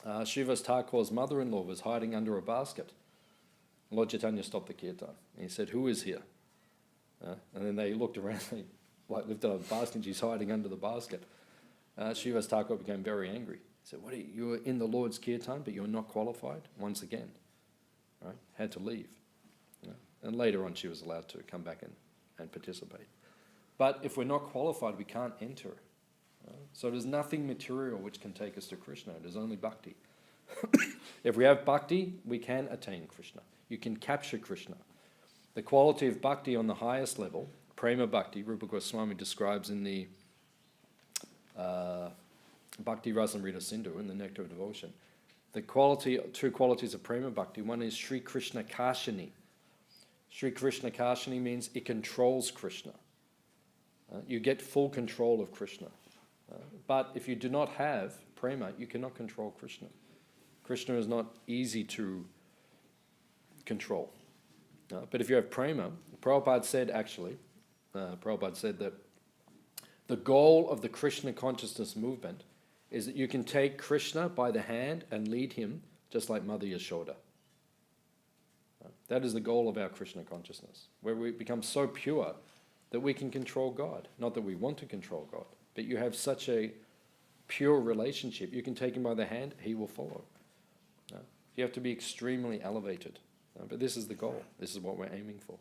Srivas Thakur's mother-in-law was hiding under a basket. Lord Chaitanya stopped the kirtan. And he said, who is here? And then they looked around, they lifted up the basket, and she's hiding under the basket. Srivas Thakur became very angry. He said, what are you in the Lord's kirtan, but you're not qualified? Once again. Right? Had to leave. And later on she was allowed to come back and participate. But if we're not qualified, we can't enter. So there's nothing material which can take us to Krishna. There's only bhakti. If we have bhakti, we can attain Krishna. You can capture Krishna. The quality of bhakti on the highest level, prema bhakti, Rupa Goswami describes in the Bhakti Rasamrita Sindhu, in the Nectar of Devotion. The two qualities of prema bhakti, one is Sri Krishna Kashani. Sri Krishna Kashani means it controls Krishna. You get full control of Krishna. But if you do not have prema, you cannot control Krishna. Krishna is not easy to control. But if you have prema, Prabhupada said that the goal of the Krishna consciousness movement is that you can take Krishna by the hand and lead him just like Mother Yashoda. That is the goal of our Krishna consciousness, where we become so pure that we can control God. Not that we want to control God, but you have such a pure relationship. You can take him by the hand, he will follow. You have to be extremely elevated. But this is the goal. This is what we're aiming for.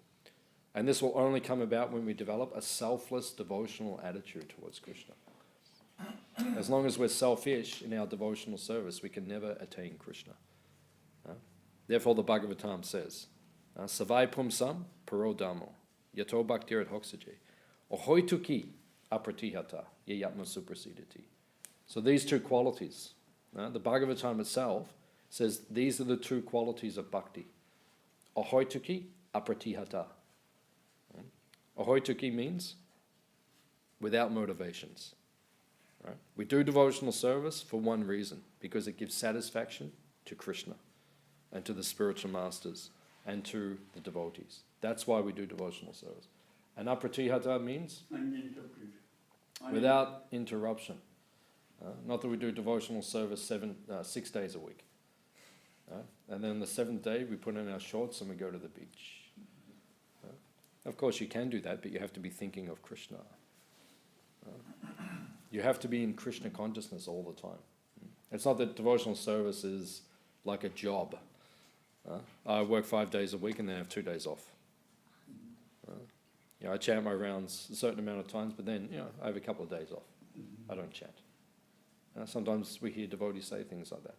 And this will only come about when we develop a selfless devotional attitude towards Krishna. As long as we're selfish in our devotional service, we can never attain Krishna. Therefore the Bhagavatam says, Savai pumsam parodamo, yato bhaktirat hoxaje, ohoituki apratihata, yayatma suprasidati. So these two qualities, the Bhagavatam itself says these are the two qualities of bhakti. Ahoituki apratihata. Ahoituki means without motivations. Right? We do devotional service for one reason, because it gives satisfaction to Krishna and to the spiritual masters and to the devotees. That's why we do devotional service. And apratihata means without interruption. Not that we do devotional service 6 days a week. And then the 7th day we put on our shorts and we go to the beach. Of course you can do that, but you have to be thinking of Krishna. You have to be in Krishna consciousness all the time. It's not that devotional service is like a job. I work 5 days a week and then have 2 days off. I chant my rounds a certain amount of times, but then I have a couple of days off. I don't chant. Sometimes we hear devotees say things like that.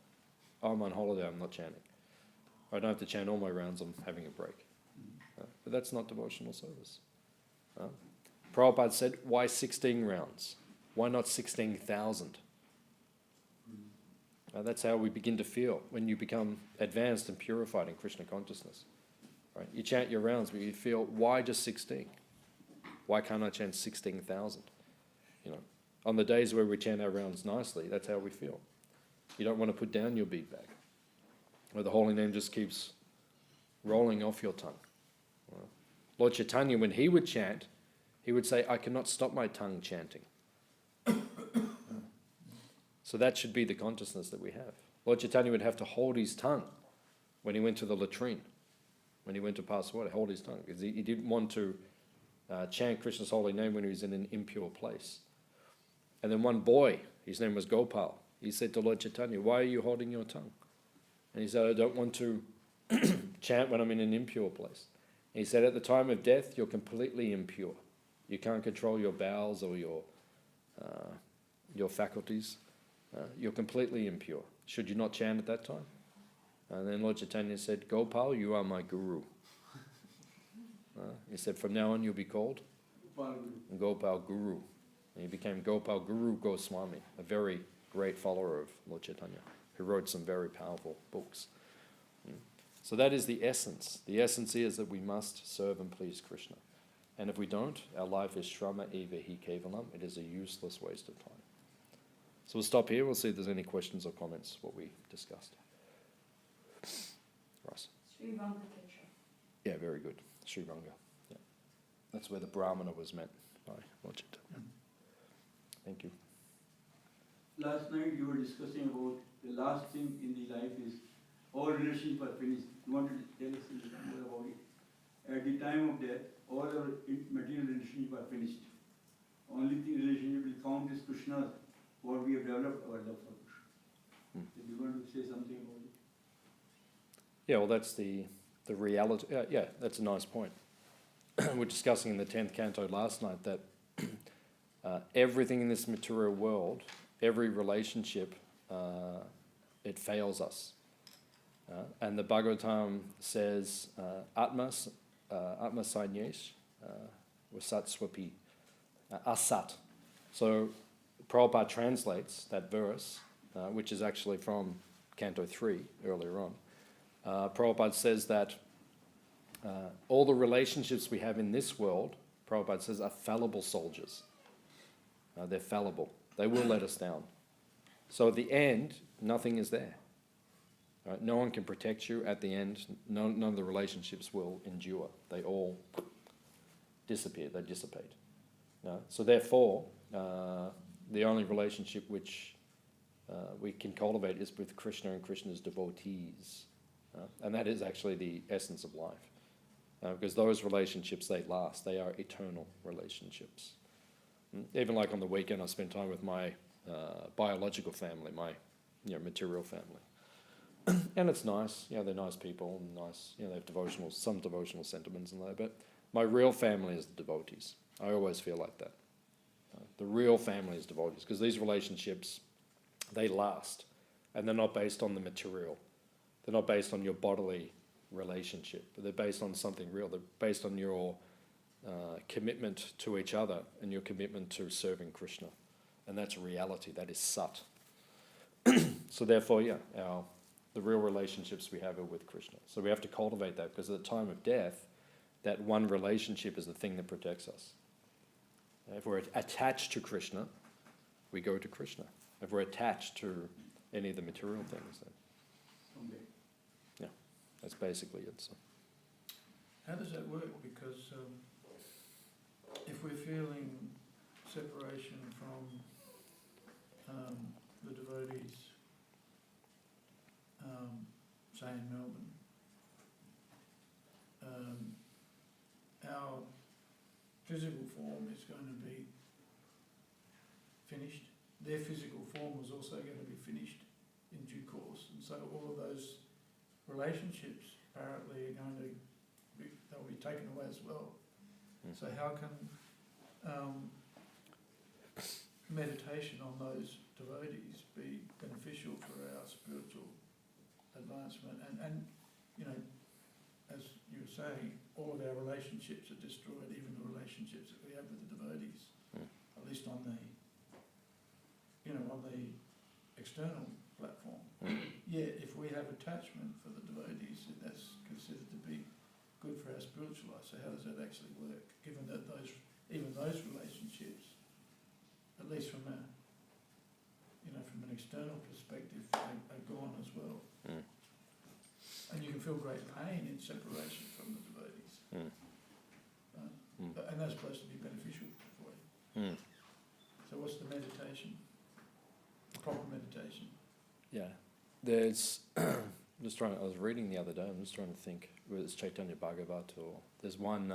Oh, I'm on holiday, I'm not chanting. I don't have to chant all my rounds, I'm having a break. But that's not devotional service. Prabhupada said, why 16 rounds? Why not 16,000? That's how we begin to feel when you become advanced and purified in Krishna consciousness. Right? You chant your rounds, but you feel, why just 16? Why can't I chant 16,000? On the days where we chant our rounds nicely, that's how we feel. You don't want to put down your bead bag, where the holy name just keeps rolling off your tongue. Lord Chaitanya, when he would chant, he would say, I cannot stop my tongue chanting. So that should be the consciousness that we have. Lord Chaitanya would have to hold his tongue when he went to the latrine, when he went to pass away, hold his tongue, because he didn't want to chant Krishna's holy name when he was in an impure place. And then one boy, his name was Gopal, he said to Lord Chaitanya, why are you holding your tongue? And he said, I don't want to chant when I'm in an impure place. And he said, at the time of death, you're completely impure. You can't control your bowels or your faculties. You're completely impure. Should you not chant at that time? And then Lord Chaitanya said, Gopal, you are my guru. He said, from now on you'll be called Gopal Guru. And he became Gopal Guru Goswami, a very great follower of Lord Chaitanya, who wrote some very powerful books. So that is the essence. The essence is that we must serve and please Krishna. And if we don't, our life is shrama eva hi kevalam. It is a useless waste of time. So we'll stop here. We'll see if there's any questions or comments what we discussed. Russ. Sri Ranga Kesha. Yeah, very good. Sri Ranga. Yeah. That's where the Brahmana was meant by Lord Chaitanya. Thank you. Last night you were discussing about the last thing in the life is all relationships are finished. You wanted to tell us a little more about it. At the time of death, all our material relationships are finished. Only thing relationship will count is Krishna, what we have developed our love for Krishna. Did you want to say something about it? Yeah, well, that's the reality. Yeah, that's a nice point. We're discussing in the 10th canto last night that everything in this material world, every relationship, it fails us. And the Bhagavatam says, Atma sanyesh vasat swapi, asat. So Prabhupada translates that verse, which is actually from Canto 3 earlier on. Prabhupada says that all the relationships we have in this world, Prabhupada says, are fallible soldiers. They're fallible. They will let us down. So at the end, nothing is there. Right? No one can protect you at the end. None of the relationships will endure. They all disappear. They dissipate. So therefore, the only relationship which we can cultivate is with Krishna and Krishna's devotees. And that is actually the essence of life. Because those relationships, they last. They are eternal relationships. Even like on the weekend, I spend time with my biological family, my material family. And it's nice, they're nice people, and nice, they have some devotional sentiments and that, but my real family is the devotees. I always feel like that. The real family is devotees, because these relationships, they last, and they're not based on the material. They're not based on your bodily relationship, but they're based on something real. They're based on your commitment to each other and your commitment to serving Krishna. And that's reality, that is sat. So therefore, the real relationships we have are with Krishna. So we have to cultivate that, because at the time of death, that one relationship is the thing that protects us. If we're attached to Krishna, we go to Krishna. If we're attached to any of the material things, then that's basically it. So. How does that work? Because if we're feeling separation from the devotees, say in Melbourne, our physical form is going to be finished. Their physical form is also going to be finished in due course, and so all of those relationships apparently are going to they'll be taken away as well. So how can meditation on those devotees be beneficial for our spiritual advancement? And as you were saying, all of our relationships are destroyed, even the relationships that we have with the devotees, at least on the external platform. Yet, if we have attachment for the devotees, that's considered to be good for our spiritual life. So how does that actually work, given that even those relationships, at least from an external perspective, are gone as well? And you can feel great pain in separation from the devotees. Mm. So what's the meditation? The proper meditation? Yeah. There's, I was reading the other day, I'm just trying to think, whether it's Chaitanya Bhagavatam or, there's one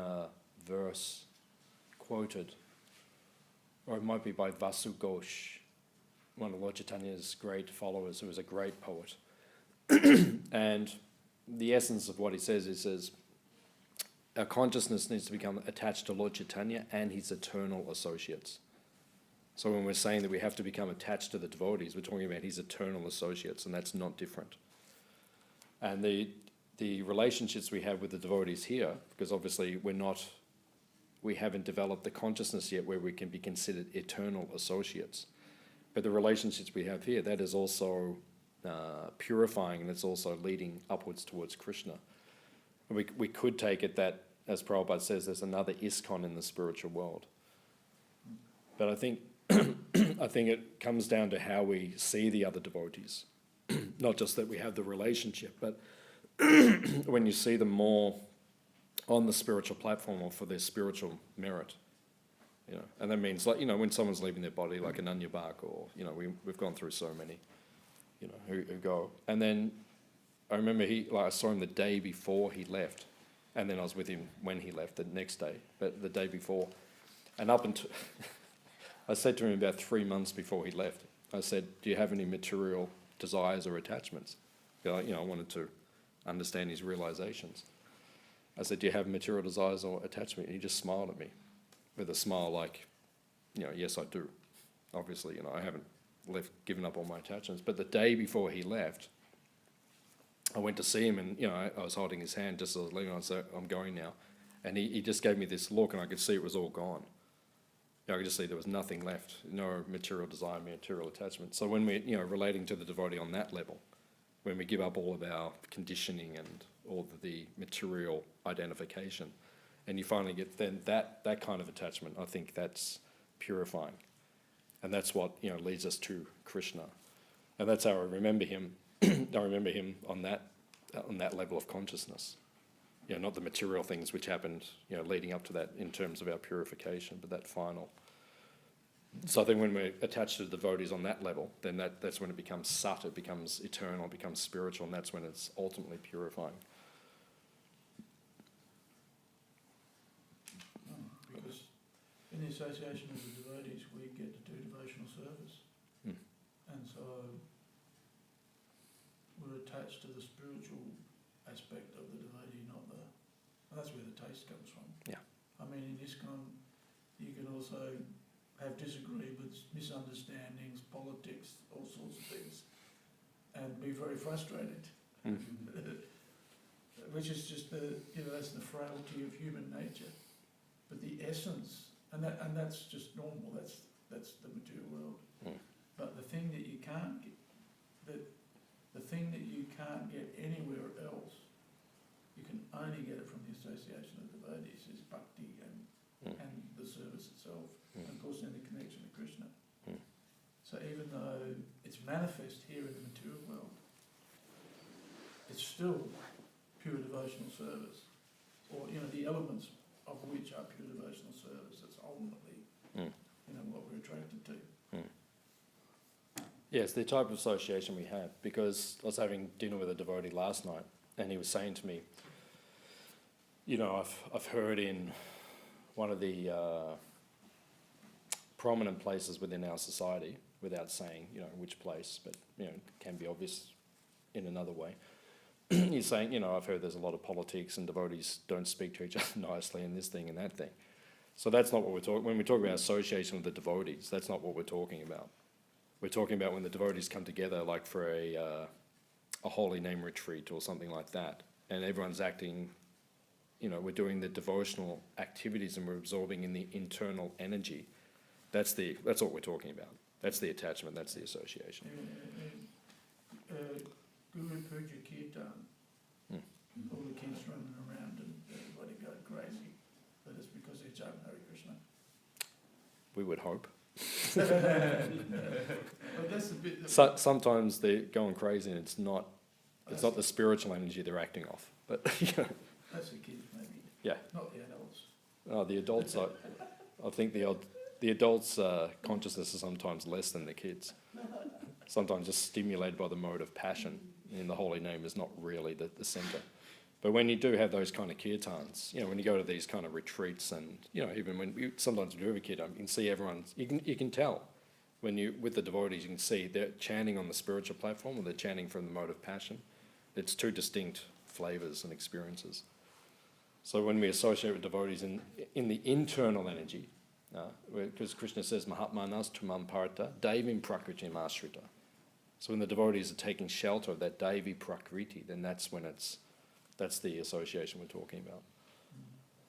verse quoted, or it might be by Vasu Ghosh, one of Lord Chaitanya's great followers, who was a great poet. And the essence of what he says, our consciousness needs to become attached to Lord Chaitanya and his eternal associates. So when we're saying that we have to become attached to the devotees, we're talking about his eternal associates, and that's not different. And the relationships we have with the devotees here, because obviously we haven't developed the consciousness yet where we can be considered eternal associates. But the relationships we have here, that is also purifying, and it's also leading upwards towards Krishna. And we could take it that, as Prabhupada says, there's another ISKCON in the spiritual world. But I think it comes down to how we see the other devotees. Not just that we have the relationship, but when you see them more on the spiritual platform or for their spiritual merit. And that means, like, when someone's leaving their body, like an Anya Bhak, or, we've gone through so many, who go. And then I remember I saw him the day before he left, and then I was with him when he left the next day, but the day before. And up until, I said to him about 3 months before he left, I said, do you have any material desires or attachments? I wanted to understand his realizations. I said, do you have material desires or attachment? And he just smiled at me with a smile like, yes, I do. Obviously, I haven't given up all my attachments. But the day before he left, I went to see him, and, I was holding his hand just as I was leaving. I said, I'm going now. And he just gave me this look, and I could see it was all gone. I could just see there was nothing left, no material desire, material attachment. So when we're, relating to the devotee on that level, when we give up all of our conditioning and all of the material identification, and you finally get then that kind of attachment, I think that's purifying. And that's what, leads us to Krishna. And that's how I remember him. I remember him on that level of consciousness. Not the material things which happened, leading up to that in terms of our purification, but that final. So I think when we're attached to the devotees on that level, then that's when it becomes sat, it becomes eternal, it becomes spiritual, and that's when it's ultimately purifying. Because in the association of the devotees, we get to do devotional service. And so we're attached to the spiritual aspect of the devotee, not the... And that's where the taste comes from. Yeah. I mean, in ISKCON, you can also have disagreements, misunderstandings, politics, all sorts of things, and be very frustrated. Which is just that's the frailty of human nature. But the essence, and that's just normal. That's the material world. But the thing that you can't get, the thing that you can't get anywhere else, you can only get it from the association of devotees, is bhakti and the service itself, and of course then the connection to Krishna. So even though it's manifest here in the material world, it's still pure devotional service, or the elements of which are pure devotional service. That's ultimately what we're attracted to. Yes, the type of association we have, because I was having dinner with a devotee last night, and he was saying to me, I've heard in one of the prominent places within our society, without saying, which place, but, it can be obvious in another way. He's saying, I've heard there's a lot of politics and devotees don't speak to each other nicely and this thing and that thing. So that's not what we're talking, when we talk about association with the devotees, that's not what we're talking about. We're talking about when the devotees come together, like for a holy name retreat or something like that, and everyone's acting, we're doing the devotional activities and we're absorbing in the internal energy. That's what we're talking about. That's the attachment, that's the association. Guru Puja Kirtan, all the kids running around and everybody going crazy, but it's because they're chanting Hare Krishna. We would hope. But that's the bit that Sometimes they're going crazy and it's not the spiritual energy they're acting off. But that's the kids maybe. Yeah. Not the adults. The adults, I think the The adults' consciousness is sometimes less than the kids. Sometimes just stimulated by the mode of passion. And the holy name is not really the center. But when you do have those kind of kirtans, when you go to these kind of retreats, and even when sometimes we do have a kirtan, you can see everyone. You can tell when you with the devotees, you can see they're chanting on the spiritual platform, or they're chanting from the mode of passion. It's two distinct flavors and experiences. So when we associate with devotees in the internal energy, because Krishna says, Mahatmanas tumam parta, Devim prakritim ashrita. So when the devotees are taking shelter of that Devi prakriti, then that's when that's the association we're talking about.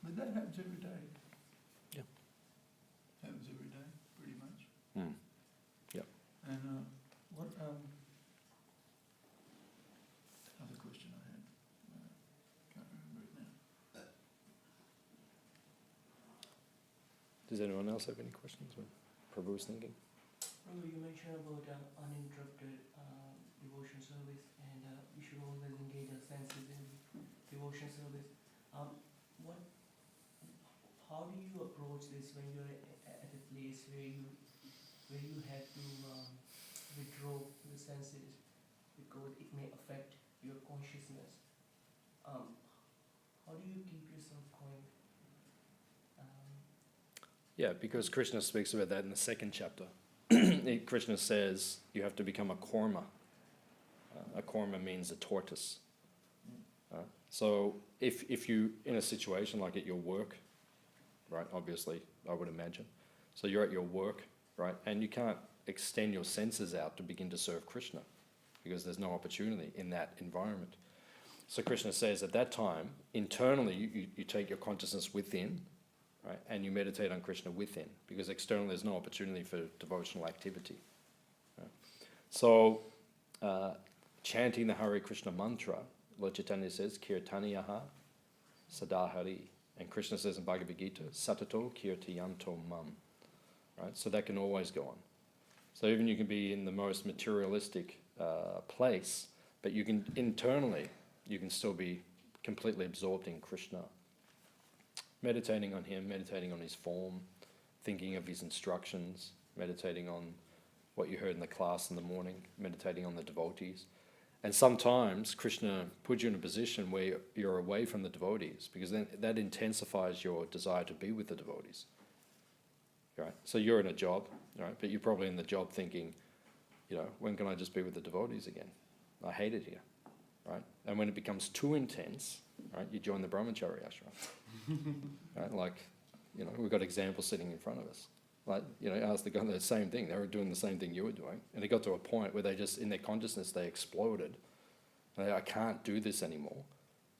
But that happens every day. Yeah. Happens every day, pretty much. Mm. Yeah. And what other question I had? Can't remember it now. Does anyone else have any questions? What Prabhu's thinking? Prabhu, you mentioned about uninterrupted devotion service, and we should always engage our senses in devotion service. How do you approach this when you're at a place where you have to withdraw the senses because it may affect your consciousness? How do you keep yourself going? Yeah, because Krishna speaks about that in the second chapter. Krishna says you have to become a korma. A korma means a tortoise. So if you in a situation like at your work, right? Obviously, I would imagine. So you're at your work, right? And you can't extend your senses out to begin to serve Krishna because there's no opportunity in that environment. So Krishna says at that time, internally, you take your consciousness within, right? And you meditate on Krishna within because externally there's no opportunity for devotional activity. Right? So chanting the Hare Krishna mantra, Lord Chaitanya says, Kirtaniyaha Sadahari. And Krishna says in Bhagavad Gita, Satato Kirtiyanto Mam. Right? So that can always go on. So even you can be in the most materialistic place, but you can internally, you can still be completely absorbed in Krishna. Meditating on him, meditating on his form, thinking of his instructions, meditating on what you heard in the class in the morning, meditating on the devotees. And sometimes Krishna puts you in a position where you're away from the devotees because then that intensifies your desire to be with the devotees. Right? So you're in a job, right? But you're probably in the job thinking, when can I just be with the devotees again? I hate it here. Right? And when it becomes too intense, right, you join the brahmachari ashram. Right? Like, we've got examples sitting in front of us. Like, ask the guy the same thing. They were doing the same thing you were doing. And it got to a point where they just, in their consciousness, they exploded. I can't do this anymore,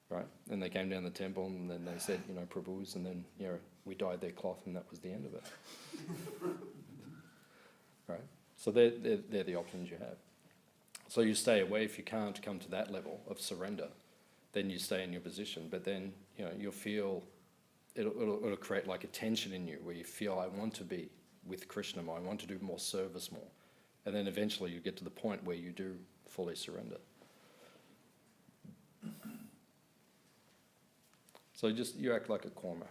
right? And they came down the temple and then they said, Prabhus, and then, we dyed their cloth and that was the end of it. Right? So they're the options you have. So you stay away. If you can't come to that level of surrender, then you stay in your position. But then, you'll feel, it'll create like a tension in you where you feel, I want to be with Krishna more, I want to do more service more. And then eventually you get to the point where you do fully surrender. So you act like a korma,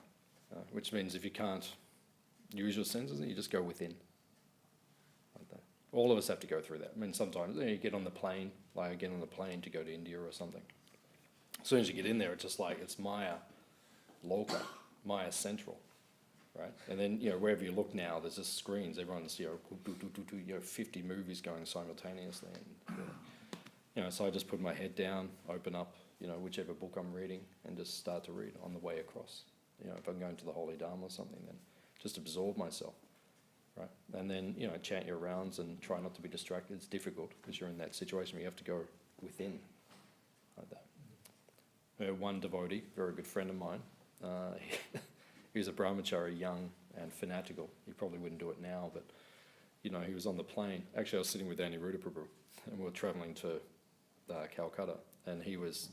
which means if you can't use your senses, you just go within. Like that. All of us have to go through that. I mean, sometimes you get on the plane, like I get on the plane to go to India or something. As soon as you get in there, it's just like, it's Maya Loka, Maya Central, right? And then, wherever you look now, there's just screens. Everyone's, 50 movies going simultaneously. And, so I just put my head down, open up, whichever book I'm reading, and just start to read on the way across. If I'm going to the Holy Dharma or something, then just absorb myself, right? And then, chant your rounds and try not to be distracted. It's difficult because you're in that situation where you have to go within, like that. One devotee, very good friend of mine, he was a brahmachari, young and fanatical. He probably wouldn't do it now, but, he was on the plane. Actually, I was sitting with Aniruddha Prabhu, and we were travelling to Calcutta, and he was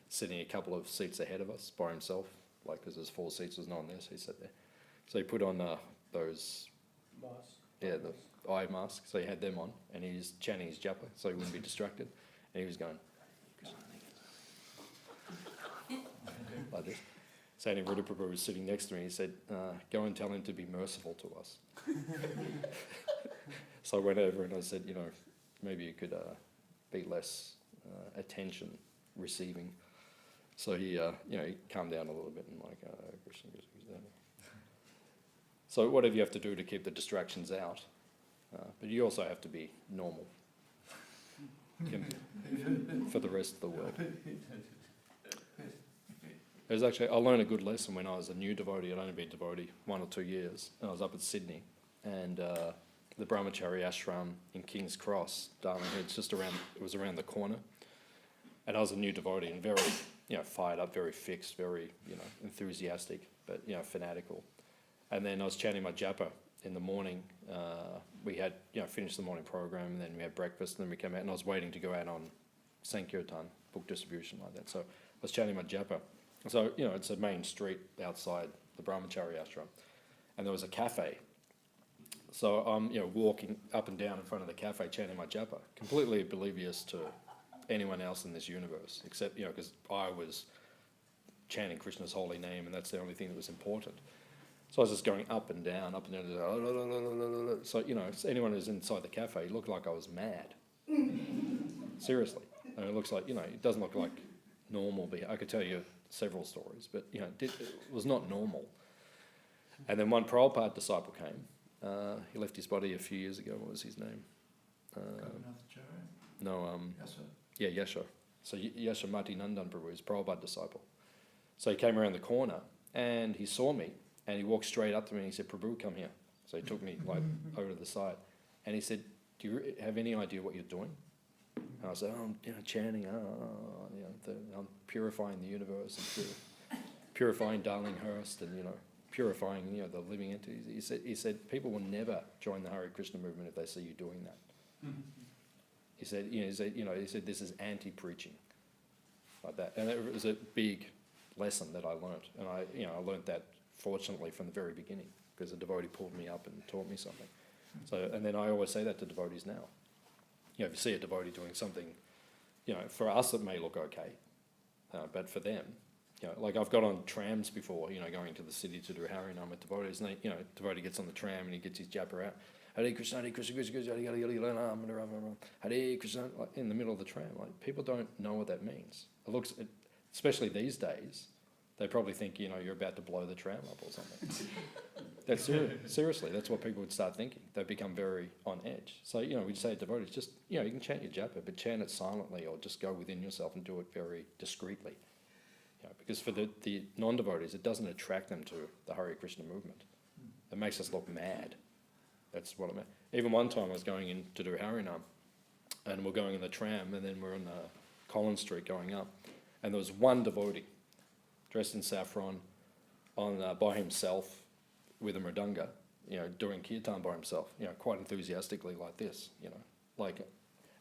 sitting a couple of seats ahead of us by himself, like, because there's 4 seats, there's no one there, so he sat there. So he put on those... Mask. Yeah, the eye mask, so he had them on, and he was chanting his japa, so he wouldn't be distracted, and he was going... like this. Rupa Prabhu was sitting next to me. He said, go and tell him to be merciful to us. So I went over and I said, maybe you could be less attention receiving. So he, he calmed down a little bit and like, Krishna. So whatever you have to do to keep the distractions out. But you also have to be normal for the rest of the world. It was actually, I learned a good lesson when I was a new devotee. I'd only been a devotee 1 or 2 years. And I was up at Sydney, and the Brahmachari ashram in King's Cross, Darling Heads, it was around the corner. And I was a new devotee and very, fired up, very fixed, very, enthusiastic, but, fanatical. And then I was chanting my japa in the morning. We had, finished the morning program, and then we had breakfast, and then we came out, and I was waiting to go out on Sankirtan, book distribution like that. So I was chanting my japa. So, it's a main street outside the Brahmachari ashram, and there was a cafe. So I'm, walking up and down in front of the cafe chanting my japa, completely oblivious to anyone else in this universe, except, because I was chanting Krishna's holy name, and that's the only thing that was important. So I was just going up and down, So, anyone who's inside the cafe, it looked like I was mad. Seriously. And it looks like, it doesn't look like normal behavior. I could tell you several stories, but, it was not normal. And then one Prabhupada disciple came. He left his body a few years ago. What was his name? Yasa. Yeah, Yasha. So Yashamati Nandan Prabhu is Prabhupada disciple. So he came around the corner and he saw me and he walked straight up to me and he said, Prabhu, come here. So he took me like over to the side and he said, do you have any idea what you're doing? And I said, I'm chanting, I'm purifying the universe and purifying Darlinghurst and, purifying, the living entities. He said, people will never join the Hare Krishna movement if they see you doing that. He said, this is anti-preaching, like that. And it was a big lesson that I learnt. And I learnt that fortunately from the very beginning, because a devotee pulled me up and taught me something. So, and then I always say that to devotees now. If you see a devotee doing something, for us it may look okay, but for them, like I've got on trams before, going to the city to do Harinam with devotees, and they, devotee gets on the tram and he gets his japa out. Hare Krishna, Hare Krishna, Krishna Krishna, Hare Krishna, like in the middle of the tram. Like people don't know what that means. It looks, especially these days, they probably think, you're about to blow the tram up or something. That's seriously, that's what people would start thinking. They become very on edge. So, we'd say to devotees, just, you can chant your japa, but chant it silently or just go within yourself and do it very discreetly. Because for the non-devotees, it doesn't attract them to the Hare Krishna movement. It makes us look mad. That's what I meant. Even one time I was going in to do Harinam, and we're going in the tram, and then we're on Collins Street going up, and there was one devotee dressed in saffron by himself with a mridanga, doing kirtan by himself, quite enthusiastically like this,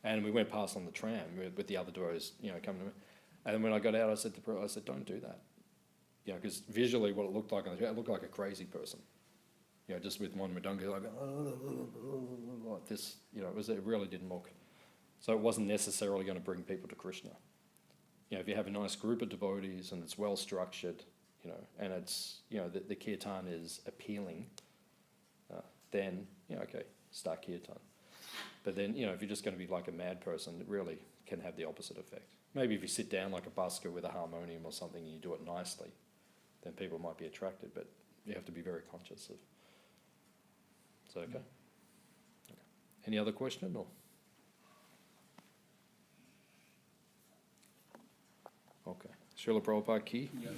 and we went past on the tram with the other devotees, coming to me. And then when I got out, I said to Prabhu, don't do that. Because visually what it looked like on the tram, it looked like a crazy person. Just with one mridanga, like this, it really didn't look. So it wasn't necessarily going to bring people to Krishna. If you have a nice group of devotees and it's well structured, and it's, the kirtan is appealing, then, okay, start kirtan. But then, if you're just going to be like a mad person, it really can have the opposite effect. Maybe if you sit down like a busker with a harmonium or something and you do it nicely, then people might be attracted, but you have to be very conscious of. Is that okay? Any other question? Or? Okay. Srila Prabhupada ki? Yes.